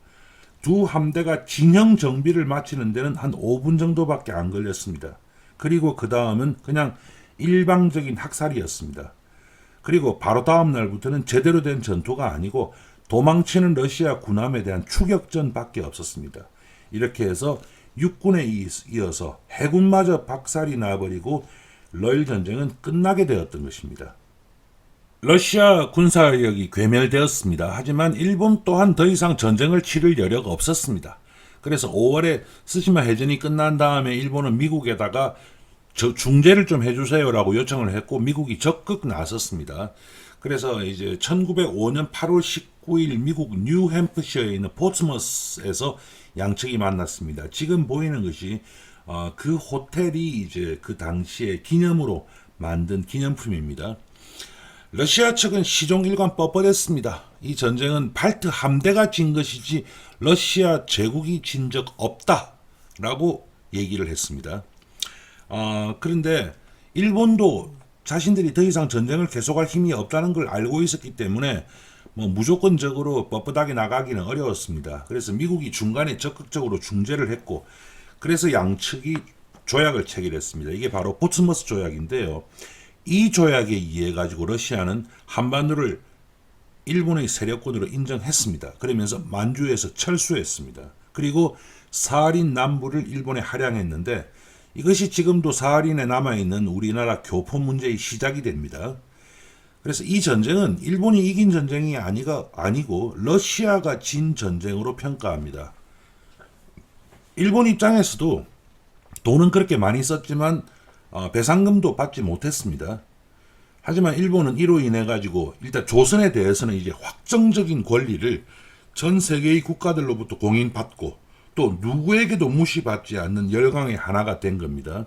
두 함대가 진영 정비를 마치는 데는 한 5분 정도밖에 안 걸렸습니다. 그리고 그 다음은 그냥 일방적인 학살이었습니다. 그리고 바로 다음 날부터는 제대로 된 전투가 아니고 도망치는 러시아 군함에 대한 추격전밖에 없었습니다. 이렇게 해서 육군에 이어서 해군마저 박살이 나버리고 러일 전쟁은 끝나게 되었던 것입니다. 러시아 군사력이 괴멸되었습니다. 하지만 일본 또한 더 이상 전쟁을 치를 여력 없었습니다. 그래서 5월에 스시마 해전이 끝난 다음에 일본은 미국에다가 중재를 좀 해주세요라고 요청을 했고 미국이 적극 나섰습니다. 그래서 이제 1905년 8월 19일 미국 뉴햄프셔에 있는 포츠머스에서 양측이 만났습니다. 지금 보이는 것이 그 호텔이 이제 그 당시에 기념으로 만든 기념품입니다. 러시아 측은 시종일관 뻣뻣했습니다. 이 전쟁은 발트 함대가 진 것이지 러시아 제국이 진 적 없다라고 얘기를 했습니다. 그런데 일본도 자신들이 더 이상 전쟁을 계속할 힘이 없다는 걸 알고 있었기 때문에 뭐 무조건적으로 뻣뻣하게 나가기는 어려웠습니다. 그래서 미국이 중간에 적극적으로 중재를 했고, 그래서 양측이 조약을 체결했습니다. 이게 바로 포츠머스 조약인데요. 이 조약에 의해 가지고 러시아는 한반도를 일본의 세력권으로 인정했습니다. 그러면서 만주에서 철수했습니다. 그리고 사할린 남부를 일본에 할양했는데, 이것이 지금도 사할린에 남아있는 우리나라 교포 문제의 시작이 됩니다. 그래서 이 전쟁은 일본이 이긴 전쟁이 아니고 러시아가 진 전쟁으로 평가합니다. 일본 입장에서도 돈은 그렇게 많이 썼지만 배상금도 받지 못했습니다. 하지만 일본은 이로 인해 가지고 일단 조선에 대해서는 이제 확정적인 권리를 전 세계의 국가들로부터 공인받고 또 누구에게도 무시받지 않는 열강의 하나가 된 겁니다.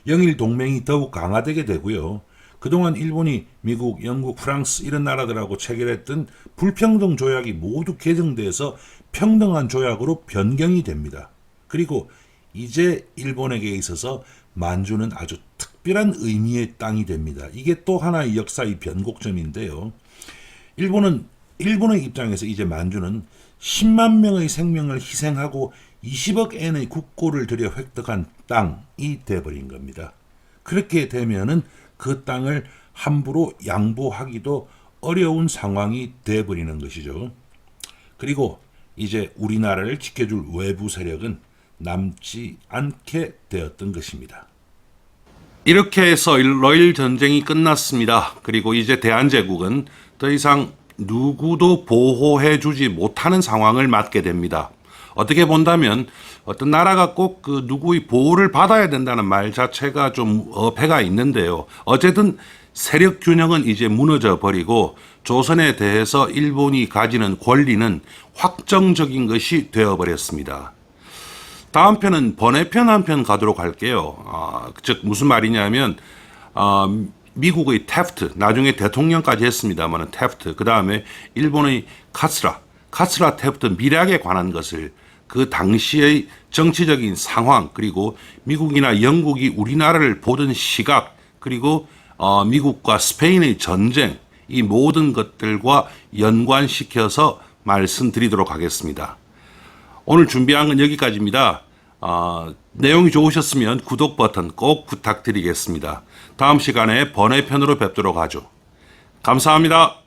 영일 동맹이 더욱 강화되게 되고요. 그동안 일본이 미국, 영국, 프랑스 이런 나라들하고 체결했던 불평등 조약이 모두 개정돼서 평등한 조약으로 변경이 됩니다. 그리고 이제 일본에게 있어서 만주는 아주 특별한 의미의 땅이 됩니다. 이게 또 하나의 역사의 변곡점인데요. 일본의 입장에서 이제 만주는 10만 명의 생명을 희생하고 20억 엔의 국고를 들여 획득한 땅이 돼버린 겁니다. 그렇게 되면은 그 땅을 함부로 양보하기도 어려운 상황이 돼버리는 것이죠. 그리고 이제 우리나라를 지켜줄 외부 세력은 남지 않게 되었던 것입니다. 이렇게 해서 러일 전쟁이 끝났습니다. 그리고 이제 대한제국은 더 이상 누구도 보호해주지 못하는 상황을 맞게 됩니다. 어떻게 본다면 어떤 나라가 꼭 그 누구의 보호를 받아야 된다는 말 자체가 좀 어폐가 있는데요. 어쨌든 세력 균형은 이제 무너져 버리고 조선에 대해서 일본이 가지는 권리는 확정적인 것이 되어버렸습니다. 다음 편은 번외편 한 편 가도록 할게요. 즉 무슨 말이냐면 미국의 태프트, 나중에 대통령까지 했습니다만 태프트, 그 다음에 일본의 카츠라 태프트 밀약에 관한 것을 그 당시의 정치적인 상황, 그리고 미국이나 영국이 우리나라를 보던 시각, 그리고 미국과 스페인의 전쟁, 이 모든 것들과 연관시켜서 말씀드리도록 하겠습니다. 오늘 준비한 건 여기까지입니다. 내용이 좋으셨으면 구독 버튼 꼭 부탁드리겠습니다. 다음 시간에 번외편으로 뵙도록 하죠. 감사합니다.